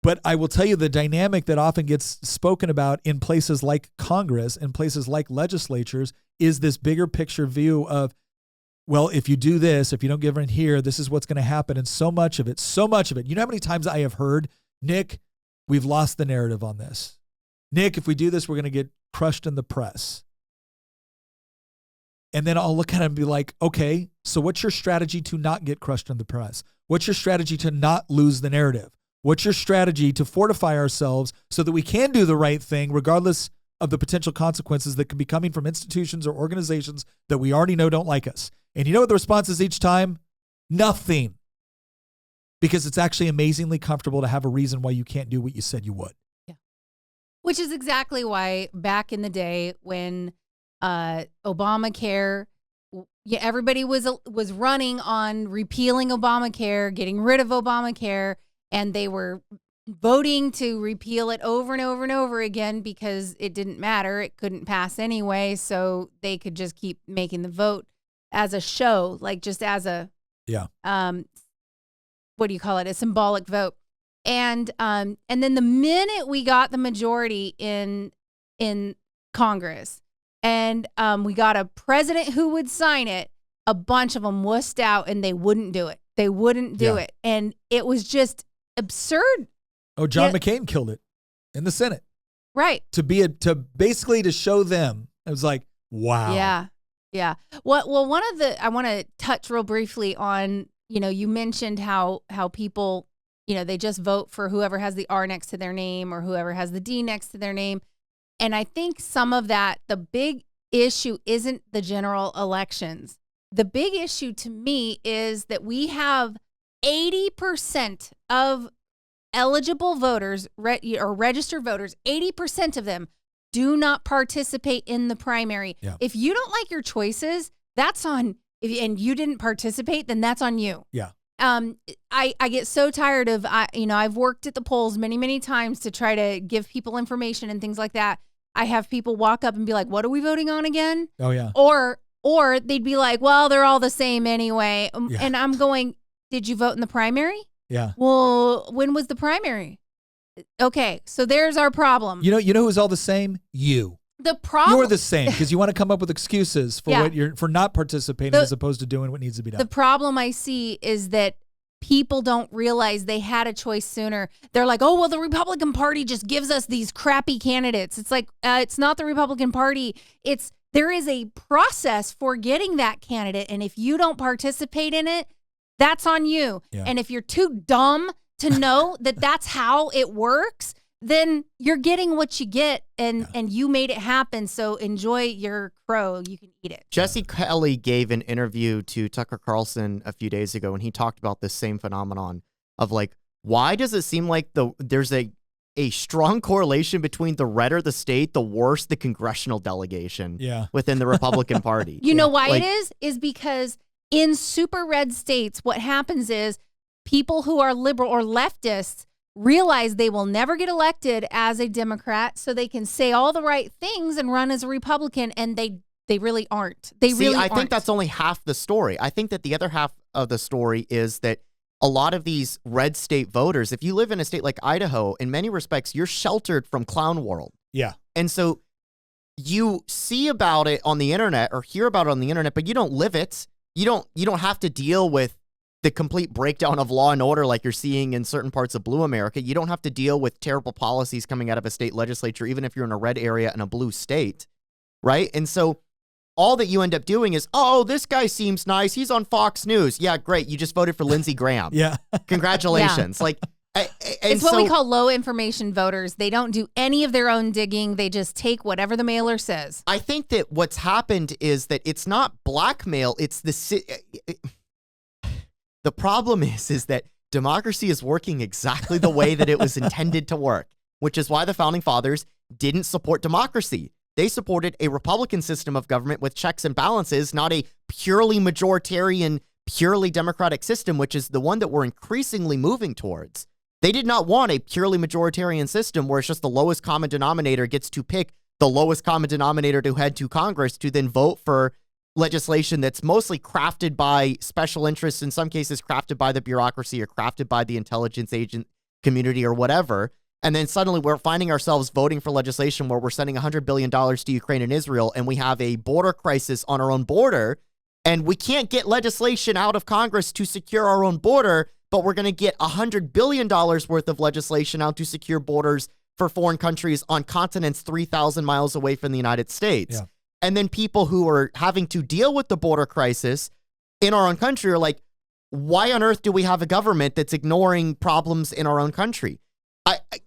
But I will tell you the dynamic that often gets spoken about in places like Congress and places like legislatures is this bigger picture view of, well, if you do this, if you don't give in here, this is what's going to happen. And so much of it, you know how many times I have heard, Nick, we've lost the narrative on this. Nick, if we do this, we're going to get crushed in the press. And then I'll look at it and be like, okay, so what's your strategy to not get crushed in the press? What's your strategy to not lose the narrative? What's your strategy to fortify ourselves so that we can do the right thing regardless of the potential consequences that could be coming from institutions or organizations that we already know don't like us? And you know what the response is each time? Nothing. Because it's actually amazingly comfortable to have a reason why you can't do what you said you would. Yeah. Which is exactly why back in the day when Obamacare, everybody was running on repealing Obamacare, getting rid of Obamacare, and they were voting to repeal it over and over and over again because it didn't matter. It couldn't pass anyway, so they could just keep making the vote as a show, like just as a what do you call it? A symbolic vote. And then the minute we got the majority in Congress and we got a president who would sign it, a bunch of them wussed out and they wouldn't do it. They wouldn't do it. And it was just absurd. Oh, John McCain killed it in the Senate. Right. To basically to show them. It was like, wow. Yeah. Yeah. Well, I want to touch real briefly on, you mentioned how people, they just vote for whoever has the R next to their name or whoever has the D next to their name. And I think some of that, the big issue isn't the general elections. The big issue to me is that we have 80% of eligible voters or registered voters, 80% of them do not participate in the primary. Yeah. If you don't like your choices, that's on, and you didn't participate, then that's on you. Yeah. I get so tired of, I've worked at the polls many, many times to try to give people information and things like that. I have people walk up and be like, what are we voting on again? Oh, yeah. Or they'd be like, well, they're all the same anyway. Yeah. And I'm going, did you vote in the primary? Yeah. Well, when was the primary? Okay, so there's our problem. You know who's all the same? You. The problem. You're the same because you want to come up with excuses for for not participating as opposed to doing what needs to be done. The problem I see is that people don't realize they had a choice sooner. They're like, oh, well, the Republican Party just gives us these crappy candidates. It's like, it's not the Republican Party. There is a process for getting that candidate. And if you don't participate in it, that's on you. Yeah. And if you're too dumb to know that that's how it works, then you're getting what you get, and you made it happen. So enjoy your crow. You can eat it. Jesse Kelly gave an interview to Tucker Carlson a few days ago, and he talked about this same phenomenon of like, why does it seem like there's a strong correlation between the redder the state, the worse the congressional delegation within the Republican Party? You know why it is because in super red states, what happens is people who are liberal or leftists realize they will never get elected as a Democrat, so they can say all the right things and run as a Republican, and they really aren't. I think that's only half the story. I think that the other half of the story is that a lot of these red state voters, if you live in a state like Idaho, in many respects, you're sheltered from clown world. Yeah. And so you see about it on the internet or hear about it on the internet, but you don't live it. You don't have to deal with the complete breakdown of law and order like you're seeing in certain parts of blue America. You don't have to deal with terrible policies coming out of a state legislature, even if you're in a red area in a blue state, right? And so all that you end up doing is, oh, this guy seems nice. He's on Fox News. Yeah, great. You just voted for Lindsey Graham. Yeah. Congratulations. Yeah. It's what we call low information voters. They don't do any of their own digging. They just take whatever the mailer says. I think that what's happened is that it's not blackmail. It's the problem is that democracy is working exactly the way that it was intended to work, which is why the founding fathers didn't support democracy. They supported a Republican system of government with checks and balances, not a purely majoritarian, purely democratic system, which is the one that we're increasingly moving towards. They did not want a purely majoritarian system where it's just the lowest common denominator gets to pick the lowest common denominator to head to Congress to then vote for legislation that's mostly crafted by special interests, in some cases crafted by the bureaucracy or crafted by the intelligence agent community or whatever. And then suddenly we're finding ourselves voting for legislation where we're sending $100 billion to Ukraine and Israel, and we have a border crisis on our own border, and we can't get legislation out of Congress to secure our own border, but we're going to get $100 billion worth of legislation out to secure borders for foreign countries on continents 3,000 miles away from the United States. Yeah. And then people who are having to deal with the border crisis in our own country are like, why on earth do we have a government that's ignoring problems in our own country?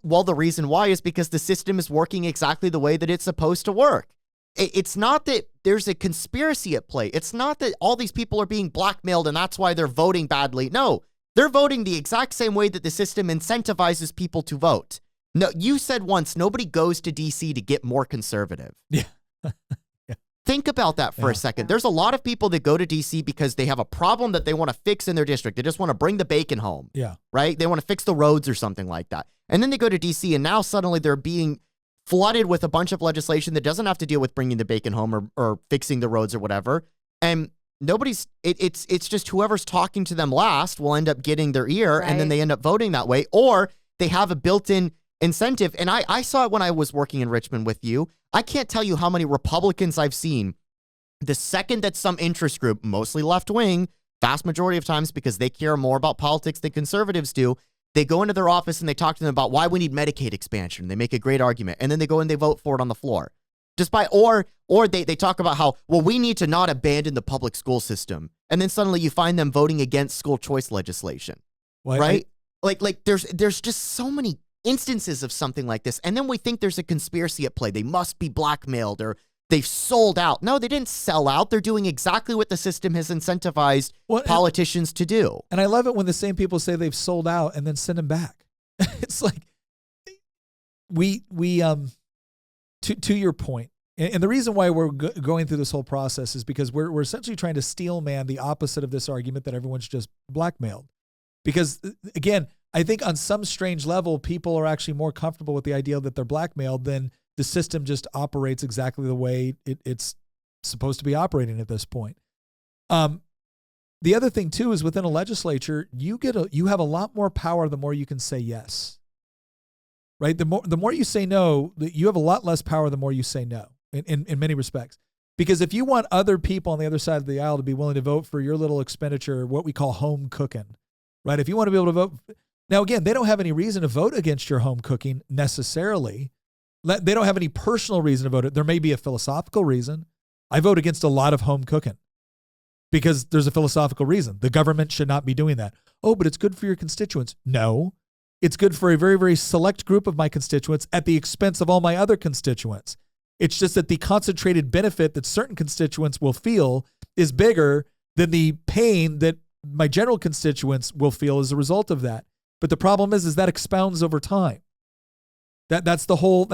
Well, the reason why is because the system is working exactly the way that it's supposed to work. It's not that there's a conspiracy at play. It's not that all these people are being blackmailed and that's why they're voting badly. No, they're voting the exact same way that the system incentivizes people to vote. No, you said once, nobody goes to DC to get more conservative. Yeah. Think about that for a second. There's a lot of people that go to DC because they have a problem that they want to fix in their district. They just want to bring the bacon home. Yeah. Right? They want to fix the roads or something like that. And then they go to DC and now suddenly they're being flooded with a bunch of legislation that doesn't have to deal with bringing the bacon home or fixing the roads or whatever. And it's just whoever's talking to them last will end up getting their ear, right. And then they end up voting that way, or they have a built-in incentive. And I saw it when I was working in Richmond with you. I can't tell you how many Republicans I've seen. The second that some interest group, mostly left-wing, vast majority of times because they care more about politics than conservatives do, they go into their office and they talk to them about why we need Medicaid expansion. They make a great argument. And then they go and they vote for it on the floor. Or they talk about how, well, we need to not abandon the public school system. And then suddenly you find them voting against school choice legislation. Well, right? Like there's just so many instances of something like this. And then we think there's a conspiracy at play. They must be blackmailed or they've sold out. No, they didn't sell out. They're doing exactly what the system has incentivized politicians to do. And I love it when the same people say they've sold out and then send them back. It's like we to your point, and the reason why we're going through this whole process is because we're essentially trying to steel man the opposite of this argument that everyone's just blackmailed. Because again, I think on some strange level, people are actually more comfortable with the idea that they're blackmailed than the system just operates exactly the way it's supposed to be operating at this point. The other thing too is within a legislature, you have a lot more power the more you can say yes. Right? The more you say no, you have a lot less power the more you say no in many respects. Because if you want other people on the other side of the aisle to be willing to vote for your little expenditure, what we call home cooking, right? If you want to be able to vote. Now, again, they don't have any reason to vote against your home cooking necessarily. They don't have any personal reason to vote it. There may be a philosophical reason. I vote against a lot of home cooking because there's a philosophical reason. The government should not be doing that. Oh, but it's good for your constituents. No, it's good for a very, very select group of my constituents at the expense of all my other constituents. It's just that the concentrated benefit that certain constituents will feel is bigger than the pain that my general constituents will feel as a result of that. But the problem is that expounds over time. That's the whole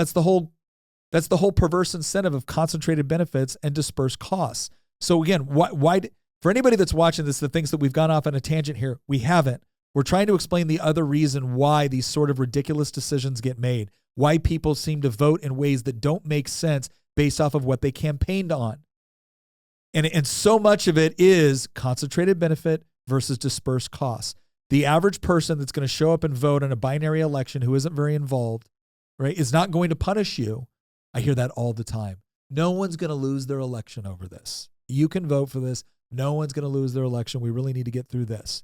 perverse incentive of concentrated benefits and dispersed costs. So again, why for anybody that's watching this that thinks that we've gone off on a tangent here, we haven't. We're trying to explain the other reason why these sort of ridiculous decisions get made, why people seem to vote in ways that don't make sense based off of what they campaigned on. And so much of it is concentrated benefit versus dispersed costs. The average person that's going to show up and vote in a binary election who isn't very involved, right, is not going to punish you. I hear that all the time. No one's going to lose their election over this. You can vote for this. No one's going to lose their election. We really need to get through this.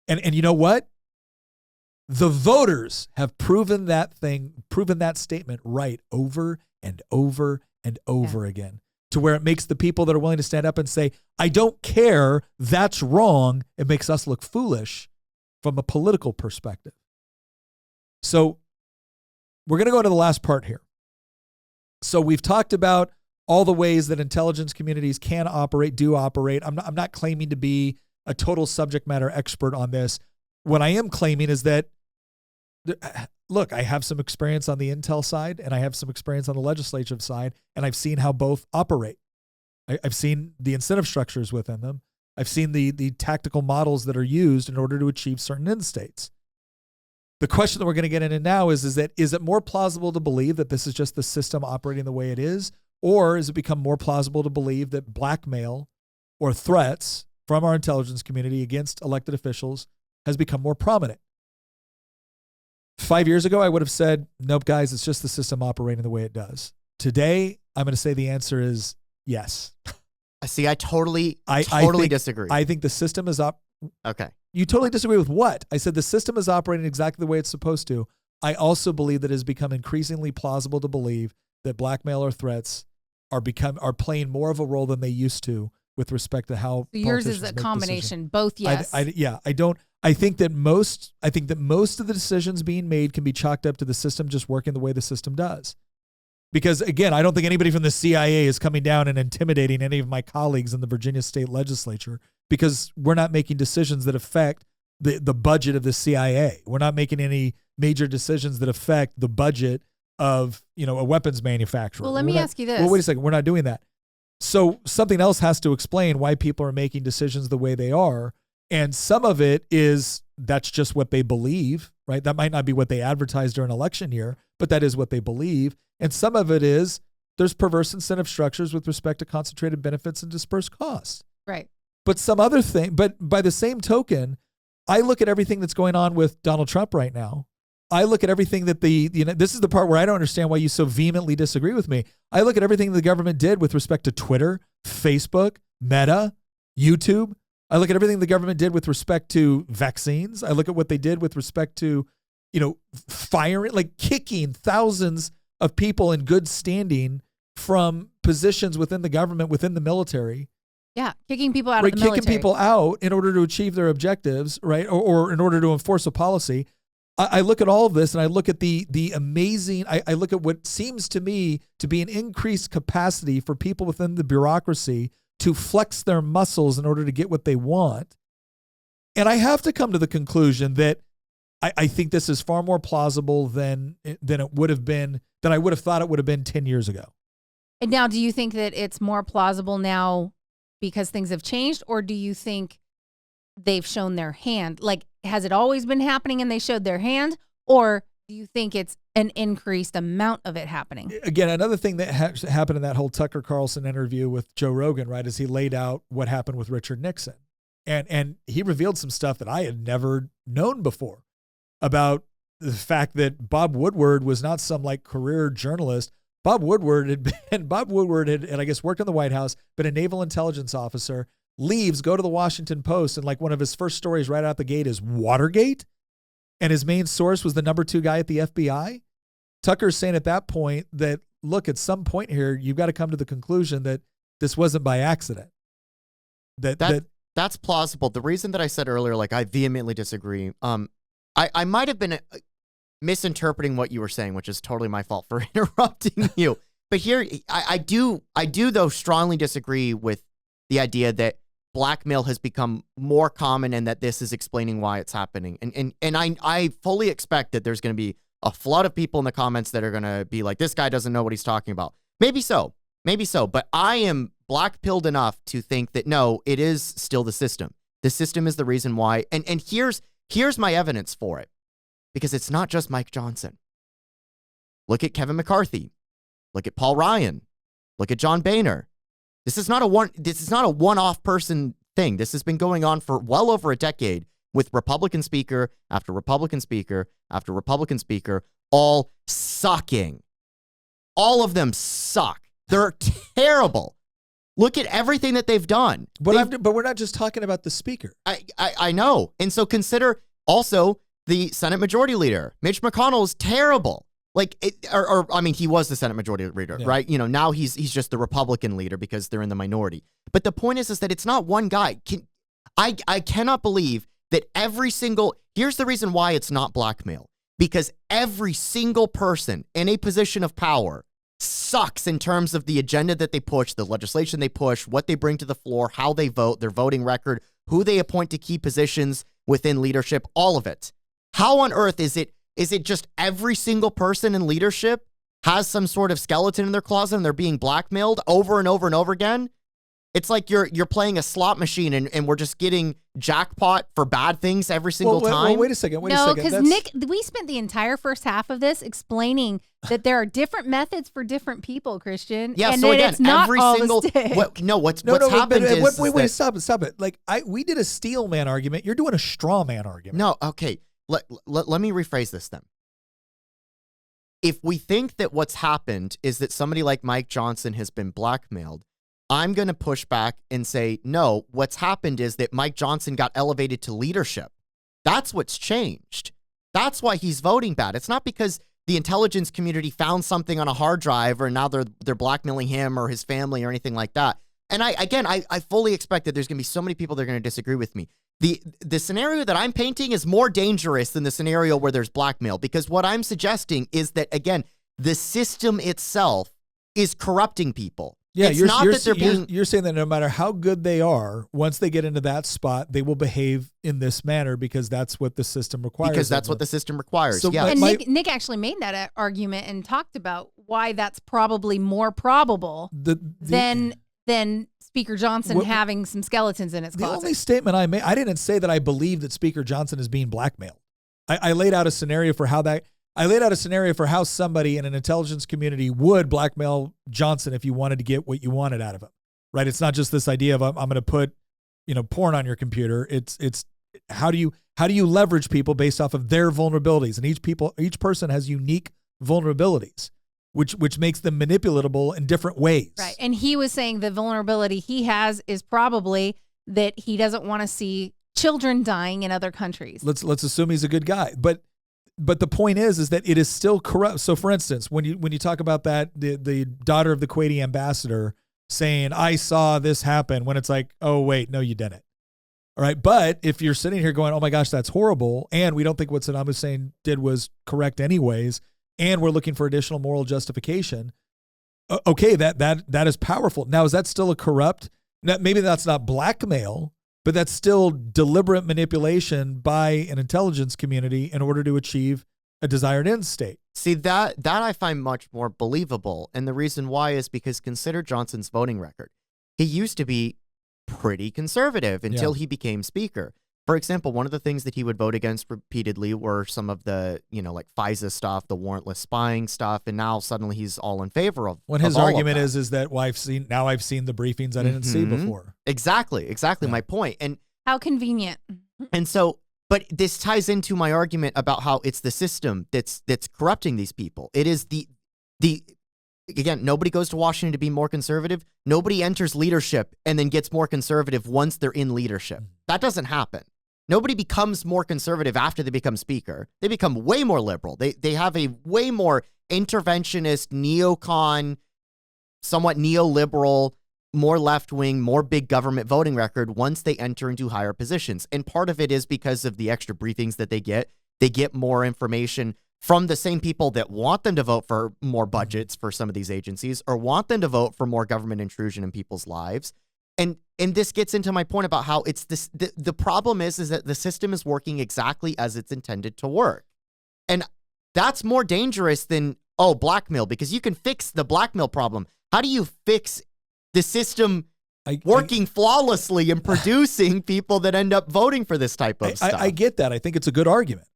And you know what? The voters have proven that statement right over and over and over again, to where it makes the people that are willing to stand up and say, I don't care, that's wrong, it makes us look foolish from a political perspective. So we're going to go to the last part here. So we've talked about all the ways that intelligence communities can operate, do operate. I'm not claiming to be a total subject matter expert on this. What I am claiming is that, look, I have some experience on the intel side and I have some experience on the legislative side, and I've seen how both operate. I've seen the incentive structures within them. I've seen the tactical models that are used in order to achieve certain end states. The question that we're going to get into now is it more plausible to believe that this is just the system operating the way it is, or has it become more plausible to believe that blackmail or threats from our intelligence community against elected officials has become more prominent? 5 years ago, I would have said, nope, guys, it's just the system operating the way it does. Today, I'm going to say the answer is yes. See, I totally disagree. I think the system is up. Okay. You totally disagree with what? I said the system is operating exactly the way it's supposed to. I also believe that it has become increasingly plausible to believe that blackmail or threats are playing more of a role than they used to with respect to how yours is a combination, both yes. I think that most of the decisions being made can be chalked up to the system just working the way the system does. Because again, I don't think anybody from the CIA is coming down and intimidating any of my colleagues in the Virginia state legislature, because we're not making decisions that affect the budget of the CIA. We're not making any major decisions that affect the budget of, a weapons manufacturer. Well, let me ask you this. Well, wait a second. We're not doing that. So something else has to explain why people are making decisions the way they are. And some of it is that's just what they believe, right? That might not be what they advertise during election year, but that is what they believe. And some of it is there's perverse incentive structures with respect to concentrated benefits and dispersed costs. Right. But some other thing, but by the same token, I look at everything that's going on with Donald Trump right now. I look at everything that this is the part where I don't understand why you so vehemently disagree with me. I look at everything the government did with respect to Twitter, Facebook, Meta, YouTube. I look at everything the government did with respect to vaccines. I look at what they did with respect to, firing, like kicking thousands of people in good standing from positions within the government, within the military. Yeah, kicking people out of the military. Kicking people out in order to achieve their objectives, right? Or in order to enforce a policy. I look at all of this and I look at the amazing, I look at what seems to me to be an increased capacity for people within the bureaucracy to flex their muscles in order to get what they want. And I have to come to the conclusion that I think this is far more plausible than it would have been, than I would have thought it would have been 10 years ago. And now, do you think that it's more plausible now because things have changed, or do you think they've shown their hand? Like, has it always been happening and they showed their hand, or do you think it's an increased amount of it happening? Again, another thing that happened in that whole Tucker Carlson interview with Joe Rogan, right, is he laid out what happened with Richard Nixon. And he revealed some stuff that I had never known before about the fact that Bob Woodward was not some like career journalist. Bob Woodward had, and I guess worked in the White House, but a naval intelligence officer, leaves, go to the Washington Post, and like one of his first stories right out the gate is Watergate, and his main source was the number 2 guy at the FBI. Tucker's saying at that point that, look, at some point here, you've got to come to the conclusion that this wasn't by accident. That's plausible. The reason that I said earlier, like, I vehemently disagree. I might have been misinterpreting what you were saying, which is totally my fault for interrupting you. But here, I do though strongly disagree with the idea that blackmail has become more common and that this is explaining why it's happening. And I fully expect that there's going to be a flood of people in the comments that are going to be like, this guy doesn't know what he's talking about. Maybe so. But I am black-pilled enough to think that, no, it is still the system. The system is the reason why. And here's my evidence for it. Because it's not just Mike Johnson. Look at Kevin McCarthy. Look at Paul Ryan. Look at John Boehner. This is not a one-off person thing. This has been going on for well over a decade with Republican speaker after Republican speaker after Republican speaker, all sucking. All of them suck. They're terrible. Look at everything that they've done. But we're not just talking about the speaker. I know. And so consider also the Senate Majority Leader. Mitch McConnell is terrible. I mean, he was the Senate Majority Leader, yeah. Right? You know, now he's just the Republican leader because they're in the minority. But the point is that it's not one guy. I cannot believe that here's the reason why it's not blackmail. Because every single person in a position of power sucks in terms of the agenda that they push, the legislation they push, what they bring to the floor, how they vote, their voting record, who they appoint to key positions within leadership, all of it. How on earth is it just every single person in leadership has some sort of skeleton in their closet and they're being blackmailed over and over and over again? It's like you're playing a slot machine and we're just getting jackpot for bad things every single time. Well, wait a second. No, because Nick, we spent the entire first half of this explaining that there are different methods for different people, Christian. Yeah, and so again, it's not every all single the stick. what's happened is wait, stop it. Like we did a steel man argument. You're doing a straw man argument. No, okay. Let me rephrase this then. If we think that what's happened is that somebody like Mike Johnson has been blackmailed, I'm going to push back and say, no, what's happened is that Mike Johnson got elevated to leadership. That's what's changed. That's why he's voting bad. It's not because the intelligence community found something on a hard drive or now they're blackmailing him or his family or anything like that. And I fully expect that there's going to be so many people that are going to disagree with me. The scenario that I'm painting is more dangerous than the scenario where there's blackmail, because what I'm suggesting is that, again, the system itself is corrupting people. Yeah, you're saying that no matter how good they are, once they get into that spot, they will behave in this manner because that's what the system requires. Because that's what the system requires. So, yeah. And Nick actually made that argument and talked about why that's probably more probable than Speaker Johnson having some skeletons in his closet. The only statement I made, I didn't say that I believe that Speaker Johnson is being blackmailed. I laid out a scenario for how somebody in an intelligence community would blackmail Johnson if you wanted to get what you wanted out of him, right? It's not just this idea of I'm going to put, porn on your computer. It's how do you leverage people based off of their vulnerabilities, and each person has unique vulnerabilities, which makes them manipulatable in different ways. Right, and he was saying the vulnerability he has is probably that he doesn't want to see children dying in other countries. Let's assume he's a good guy, but the point is that it is still corrupt. So, for instance, when you talk about that, the daughter of the Kuwaiti ambassador saying, I saw this happen, when it's like, oh, wait, no, you didn't. All right. But if you're sitting here going, oh, my gosh, that's horrible, and we don't think what Saddam Hussein did was correct anyways, and we're looking for additional moral justification, okay, that is powerful. Now, is that still a corrupt? Maybe that's not blackmail, but that's still deliberate manipulation by an intelligence community in order to achieve a desired end state. See, that I find much more believable. And the reason why is because consider Johnson's voting record. He used to be pretty conservative until he became speaker. For example, one of the things that he would vote against repeatedly were some of the, like FISA stuff, the warrantless spying stuff, and now suddenly he's all in favor of. When his argument is that I've seen the briefings I didn't see before. Exactly my point. And how convenient. And so, but this ties into my argument about how it's the system that's corrupting these people. It is the again, nobody goes to Washington to be more conservative. Nobody enters leadership and then gets more conservative once they're in leadership. That doesn't happen. Nobody becomes more conservative after they become speaker. They become way more liberal. They have a way more interventionist, neocon, somewhat neoliberal, more left-wing, more big government voting record once they enter into higher positions. And part of it is because of the extra briefings that they get. They get more information from the same people that want them to vote for more budgets for some of these agencies or want them to vote for more government intrusion in people's lives. And this gets into my point about how it's this, the problem is that the system is working exactly as it's intended to work. And that's more dangerous than, blackmail, because you can fix the blackmail problem. How do you fix the system working flawlessly and producing people that end up voting for this type of stuff? I get that. I think it's a good argument.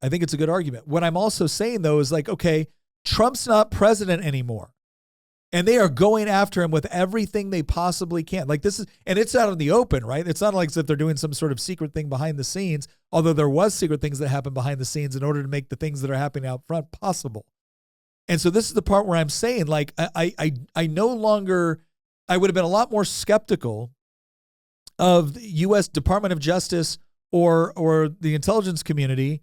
What I'm also saying, though, is like, okay, Trump's not president anymore. And they are going after him with everything they possibly can. Like this is, and it's out in the open, right? It's not like as if they're doing some sort of secret thing behind the scenes, although there was secret things that happen behind the scenes in order to make the things that are happening out front possible. And so this is the part where I'm saying, like, I no longer, I would have been a lot more skeptical of the U.S. Department of Justice or the intelligence community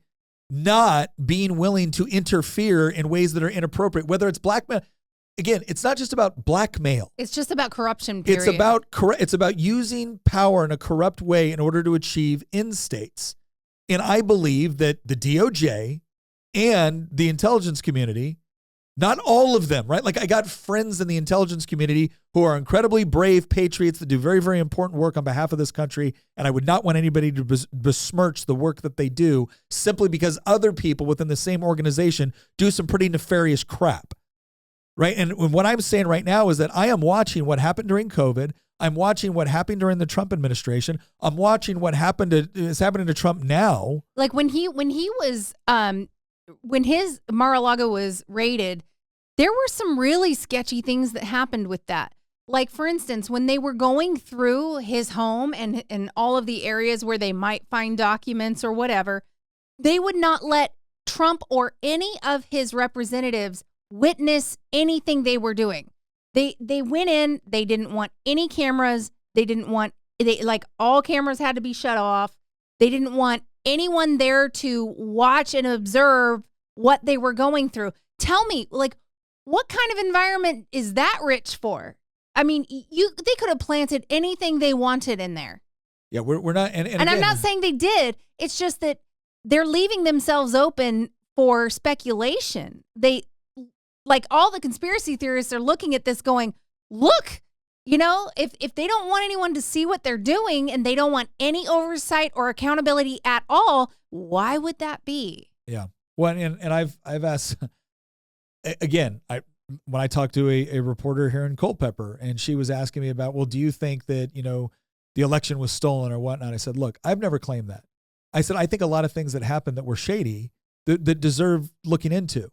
not being willing to interfere in ways that are inappropriate, whether it's blackmail. Again, it's not just about blackmail. It's just about corruption, period. It's about using power in a corrupt way in order to achieve end states. And I believe that the DOJ and the intelligence community, not all of them, right? Like I got friends in the intelligence community who are incredibly brave patriots that do very, very important work on behalf of this country. And I would not want anybody to besmirch the work that they do simply because other people within the same organization do some pretty nefarious crap. Right. And what I'm saying right now is that I am watching what happened during COVID. I'm watching what happened during the Trump administration. I'm watching what is happening to Trump now. Like when his Mar-a-Lago was raided, there were some really sketchy things that happened with that. Like, for instance, when they were going through his home and all of the areas where they might find documents or whatever, they would not let Trump or any of his representatives witness anything they were doing. They went in, they didn't want any cameras. All cameras had to be shut off. They didn't want anyone there to watch and observe what they were going through. Tell me, like, what kind of environment is that rich for? I mean, they could have planted anything they wanted in there. Yeah, we're not, and again, I'm not saying they did. It's just that they're leaving themselves open for speculation. Like all the conspiracy theorists are looking at this going, look, if they don't want anyone to see what they're doing and they don't want any oversight or accountability at all, why would that be? Yeah. Well, and I've asked, again, when I talked to a reporter here in Culpeper, and she was asking me about, well, do you think that, the election was stolen or whatnot? I said, look, I've never claimed that. I said, I think a lot of things that happened that were shady that deserve looking into.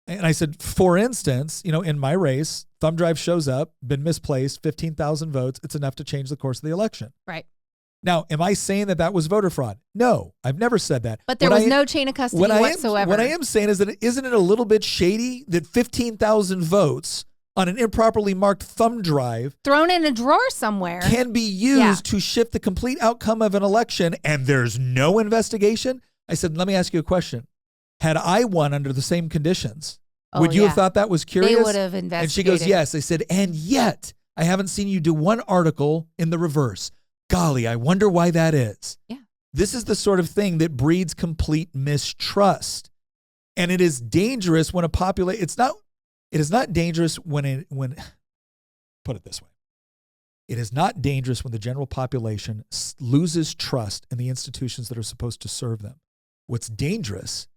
And I said, for instance, in my race, thumb drive shows up, been misplaced, 15,000 votes. It's enough to change the course of the election. Right. Now, am I saying that was voter fraud? No, I've never said that. But there was no chain of custody whatsoever. What I am saying is that isn't it a little bit shady that 15,000 votes on an improperly marked thumb drive thrown in a drawer somewhere can be used to shift the complete outcome of an election and there's no investigation? I said, let me ask you a question. Had I won under the same conditions, would you have thought that was curious? They would have investigated. And she goes, yes. I said, and yet I haven't seen you do one article in the reverse. Golly, I wonder why that is. Yeah. This is the sort of thing that breeds complete mistrust. And it is dangerous when it is not dangerous when put it this way. It is not dangerous when the general population loses trust in the institutions that are supposed to serve them. What's dangerous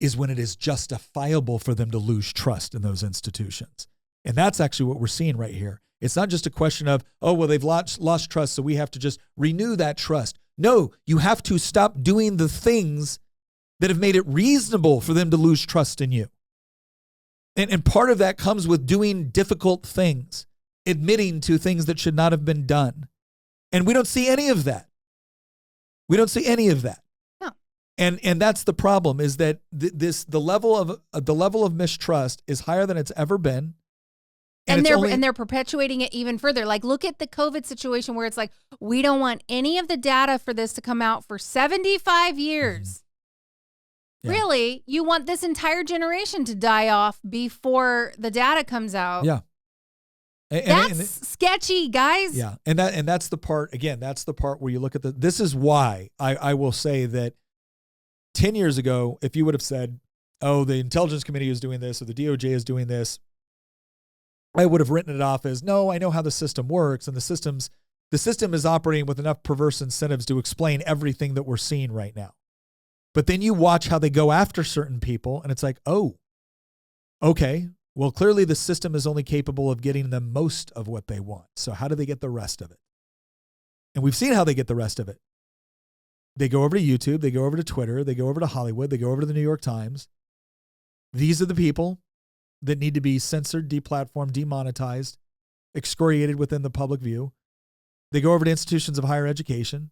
is when it is justifiable for them to lose trust in those institutions. And that's actually what we're seeing right here. It's not just a question of, they've lost trust, so we have to just renew that trust. No, you have to stop doing the things that have made it reasonable for them to lose trust in you. And part of that comes with doing difficult things, admitting to things that should not have been done. And we don't see any of that. No. And that's the problem, is that the level of mistrust is higher than it's ever been. And they're perpetuating it even further. Like, look at the COVID situation where it's like, we don't want any of the data for this to come out for 75 years. Yeah. Really, you want this entire generation to die off before the data comes out. Yeah. That's sketchy, guys. Yeah. And that's the part, again, that's the part where you look at this is why I will say that 10 years ago, if you would have said, oh, the Intelligence Committee is doing this or the DOJ is doing this, I would have written it off as, no, I know how the system works, and the system is operating with enough perverse incentives to explain everything that we're seeing right now. But then you watch how they go after certain people, and it's like, oh, okay, well, clearly the system is only capable of getting them most of what they want. So how do they get the rest of it? And we've seen how they get the rest of it. They go over to YouTube, they go over to Twitter, they go over to Hollywood, they go over to the New York Times. These are the people that need to be censored, deplatformed, demonetized, excoriated within the public view. They go over to institutions of higher education.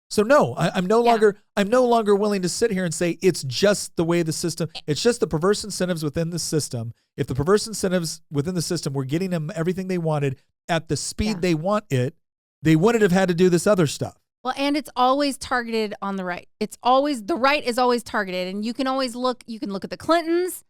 So no, I'm no longer willing to sit here and say it's just the way the system, it's just the perverse incentives within the system. If the perverse incentives within the system were getting them everything they wanted at the speed they want it, they wouldn't have had to do this other stuff. Well, and it's always targeted on the right. It's always, the right is always targeted. And you can always look at the Clintons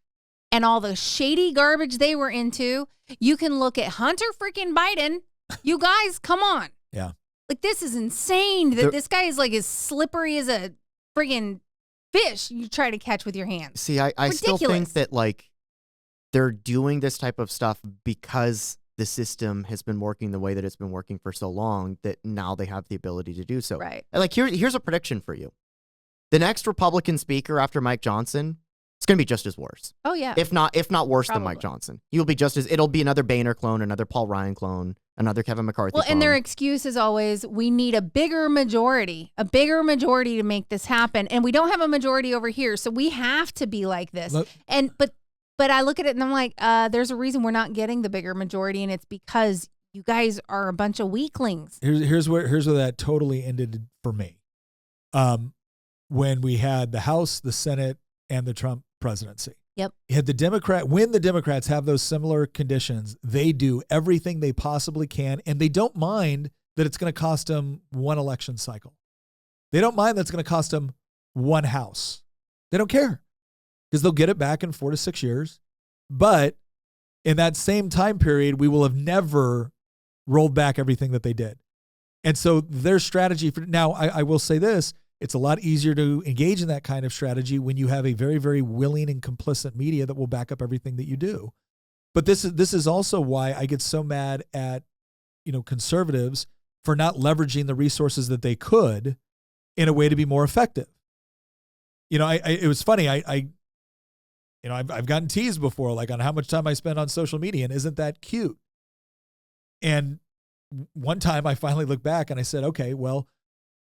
and all the shady garbage they were into. You can look at Hunter freaking Biden. You guys, come on. Yeah. Like, this is insane that this guy is like as slippery as a friggin' fish you try to catch with your hands. See, I still think that, like, they're doing this type of stuff because the system has been working the way that it's been working for so long that now they have the ability to do so. Right. Like, here's a prediction for you. The next Republican speaker after Mike Johnson, it's going to be just as worse. Oh, yeah. If not worse than Mike Johnson. You'll be it'll be another Boehner clone, another Paul Ryan clone, another Kevin McCarthy clone. And their excuse is always, we need a bigger majority to make this happen. And we don't have a majority over here, so we have to be like this. But I look at it and I'm like, there's a reason we're not getting the bigger majority, and it's because you guys are a bunch of weaklings. Here's where that totally ended for me. When we had the House, the Senate, and the Trump presidency. Yep. When the Democrats have those similar conditions, they do everything they possibly can, and they don't mind that it's going to cost them one election cycle. They don't mind that it's going to cost them one house. They don't care because they'll get it back in 4 to 6 years. But in that same time period, we will have never rolled back everything that they did. And so their strategy now, I will say this, it's a lot easier to engage in that kind of strategy when you have a very, very willing and complicit media that will back up everything that you do. But this is also why I get so mad at, conservatives for not leveraging the resources that they could in a way to be more effective. It was funny. I've gotten teased before, like on how much time I spend on social media, and isn't that cute? And one time I finally looked back and I said, okay, well,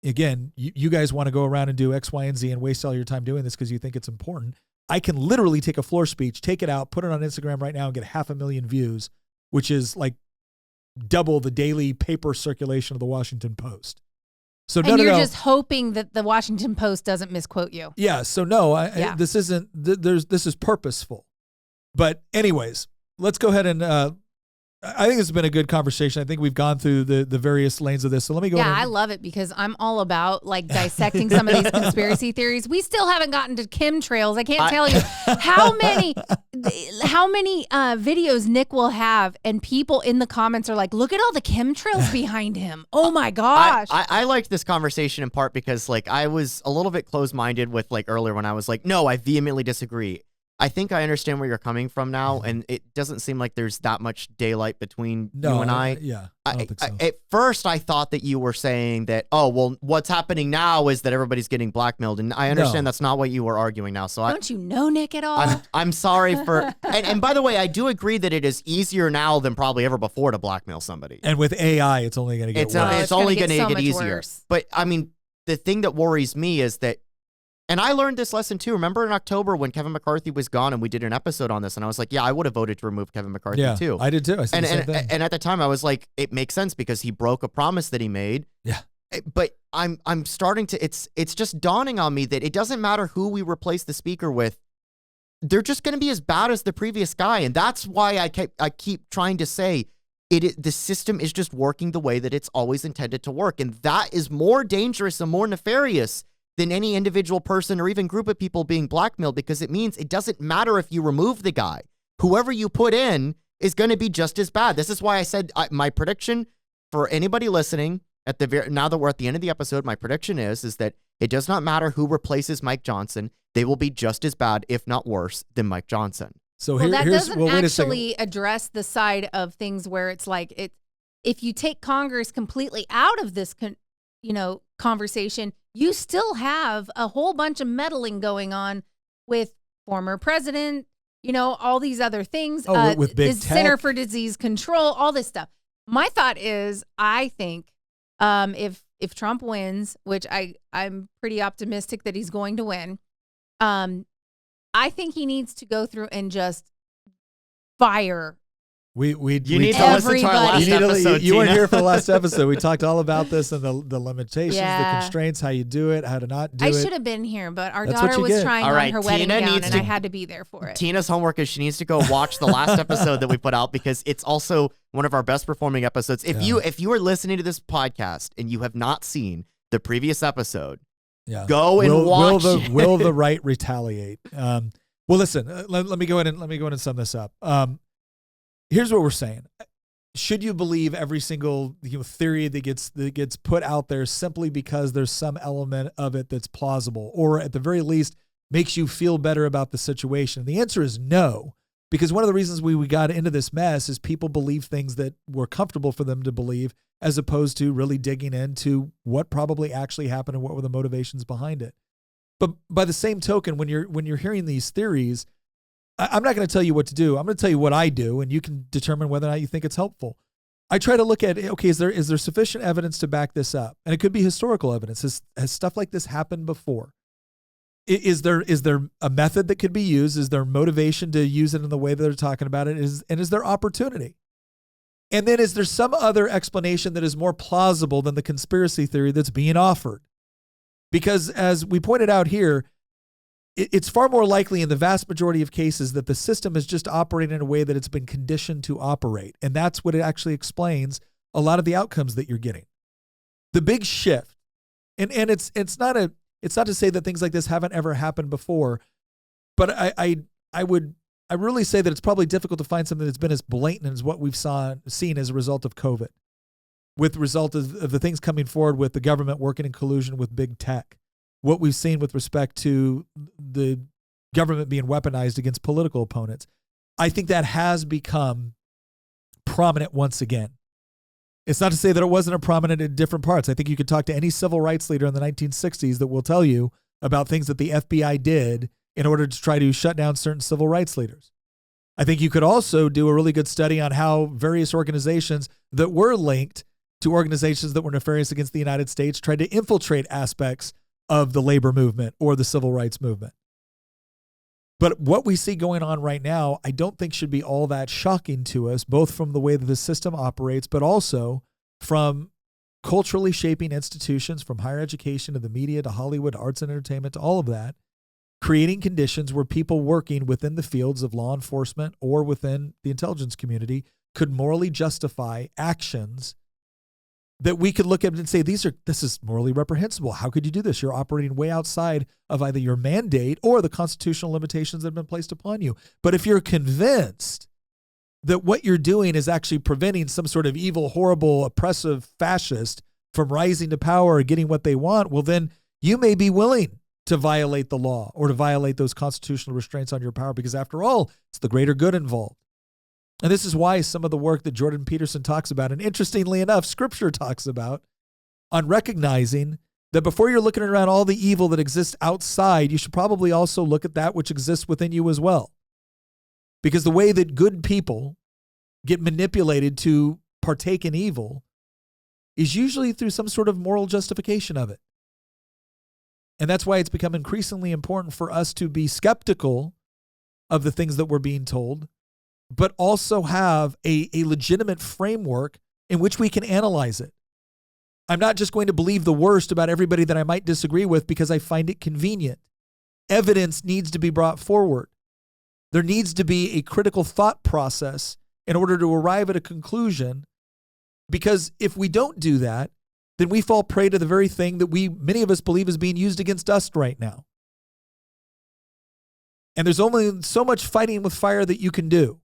again, you guys want to go around and do X, Y, and Z and waste all your time doing this because you think it's important. I can literally take a floor speech, take it out, put it on Instagram right now and get 500,000 views, which is like double the daily paper circulation of the Washington Post. So you're just hoping that the Washington Post doesn't misquote you. Yeah. So this isn't. This is purposeful. But anyways, let's go ahead and. I think it's been a good conversation. I think we've gone through the various lanes of this. So let me go. Yeah, I love it because I'm all about like dissecting some of these conspiracy theories. We still haven't gotten to chemtrails. I can't tell you how many videos Nick will have, and people in the comments are like, "Look at all the chemtrails behind him." Oh my gosh! I liked this conversation in part because like I was a little bit closed-minded with like earlier when I was like, "No, I vehemently disagree." I think I understand where you're coming from now, and it doesn't seem like there's that much daylight between you and I. Yeah, I don't think so. At first, I thought that you were saying that, oh, well, what's happening now is that everybody's getting blackmailed, and I understand that's not what you were arguing now. So don't you know Nick at all? I'm sorry for, and by the way, I do agree that it is easier now than probably ever before to blackmail somebody. And with AI, it's only going to get worse. It's only going to so get easier. Worse. But I mean, the thing that worries me is that. And I learned this lesson too. Remember in October when Kevin McCarthy was gone and we did an episode on this, and I was like, yeah, I would have voted to remove Kevin McCarthy too. I did too. I said the same thing. And at the time I was like, it makes sense because he broke a promise that he made. Yeah. But I'm starting to, it's just dawning on me that it doesn't matter who we replace the speaker with. they're just going to be as bad as the previous guy. And that's why I keep trying to say the system is just working the way that it's always intended to work. And that is more dangerous and more nefarious than any individual person or even group of people being blackmailed, because it means it doesn't matter if you remove the guy. Whoever you put in is going to be just as bad. This is why I said my prediction for anybody listening now that we're at the end of the episode, my prediction is that it does not matter who replaces Mike Johnson. They will be just as bad, if not worse, than Mike Johnson. So that doesn't actually address the side of things where it's like if you take Congress completely out of this, conversation, you still have a whole bunch of meddling going on with former president, all these other things. With big tech. Center for Disease Control, all this stuff. My thought is, I think if Trump wins, which I'm pretty optimistic that he's going to win, I think he needs to go through and just fire. You need to listen to our last episode. You weren't here for the last episode. We talked all about this and the limitations, the constraints, how you do it, how to not do it. I should have been here, but our daughter was trying on her wedding gown, and I had to be there for it. Tina's homework is she needs to go watch the last episode that we put out, because it's also one of our best performing episodes. If you are listening to this podcast and you have not seen the previous episode, go and watch it. Will the right retaliate? Well, listen. Let me go in and sum this up. Here's what we're saying. Should you believe every single theory that gets put out there simply because there's some element of it that's plausible, or at the very least makes you feel better about the situation? The answer is no, because one of the reasons we got into this mess is people believe things that were comfortable for them to believe, as opposed to really digging into what probably actually happened and what were the motivations behind it. But by the same token, when you're hearing these theories, I'm not going to tell you what to do. I'm going to tell you what I do, and you can determine whether or not you think it's helpful. I try to look at, okay, is there sufficient evidence to back this up? And it could be historical evidence. Has stuff like this happened before? Is there a method that could be used? Is there motivation to use it in the way that they're talking about it? Is there opportunity? And then is there some other explanation that is more plausible than the conspiracy theory that's being offered? Because as we pointed out here, it's far more likely in the vast majority of cases that the system is just operating in a way that it's been conditioned to operate. And that's what it actually explains a lot of the outcomes that you're getting. The big shift, and it's not to say that things like this haven't ever happened before, but I really say that it's probably difficult to find something that's been as blatant as what we've seen as a result of COVID, with the result of the things coming forward with the government working in collusion with big tech. What we've seen with respect to the government being weaponized against political opponents. I think that has become prominent once again. It's not to say that it wasn't prominent in different parts. I think you could talk to any civil rights leader in the 1960s that will tell you about things that the FBI did in order to try to shut down certain civil rights leaders. I think you could also do a really good study on how various organizations that were linked to organizations that were nefarious against the United States tried to infiltrate aspects of the labor movement or the civil rights movement. But what we see going on right now, I don't think should be all that shocking to us, both from the way that the system operates, but also from culturally shaping institutions, from higher education to the media to Hollywood, arts and entertainment, to all of that, creating conditions where people working within the fields of law enforcement or within the intelligence community could morally justify actions that we could look at and say, this is morally reprehensible. How could you do this? You're operating way outside of either your mandate or the constitutional limitations that have been placed upon you. But if you're convinced that what you're doing is actually preventing some sort of evil, horrible, oppressive fascist from rising to power or getting what they want, well, then you may be willing to violate the law or to violate those constitutional restraints on your power, because after all, it's the greater good involved. And this is why some of the work that Jordan Peterson talks about, and interestingly enough, Scripture talks about, on recognizing that before you're looking around all the evil that exists outside, you should probably also look at that which exists within you as well. Because the way that good people get manipulated to partake in evil is usually through some sort of moral justification of it. And that's why it's become increasingly important for us to be skeptical of the things that we're being told, but also have a legitimate framework in which we can analyze it. I'm not just going to believe the worst about everybody that I might disagree with because I find it convenient. Evidence needs to be brought forward. There needs to be a critical thought process in order to arrive at a conclusion, because if we don't do that, then we fall prey to the very thing that many of us believe is being used against us right now. And there's only so much fighting with fire that you can do.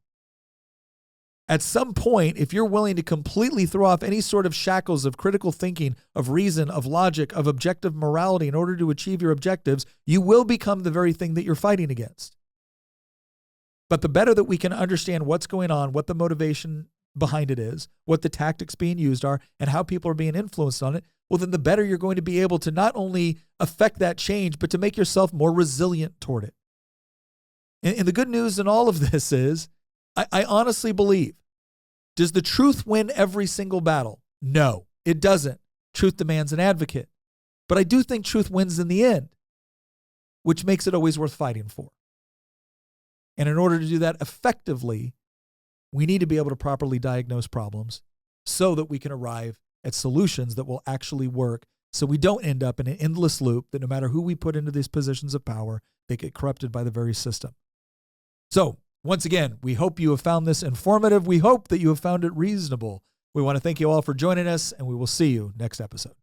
At some point, if you're willing to completely throw off any sort of shackles of critical thinking, of reason, of logic, of objective morality in order to achieve your objectives, you will become the very thing that you're fighting against. But the better that we can understand what's going on, what the motivation behind it is, what the tactics being used are, and how people are being influenced on it, well, then the better you're going to be able to not only affect that change, but to make yourself more resilient toward it. And the good news in all of this is, I honestly believe, does the truth win every single battle? No, it doesn't. Truth demands an advocate. But I do think truth wins in the end, which makes it always worth fighting for. And in order to do that effectively, we need to be able to properly diagnose problems so that we can arrive at solutions that will actually work, so we don't end up in an endless loop that no matter who we put into these positions of power, they get corrupted by the very system. So, once again, we hope you have found this informative. We hope that you have found it reasonable. We want to thank you all for joining us, and we will see you next episode.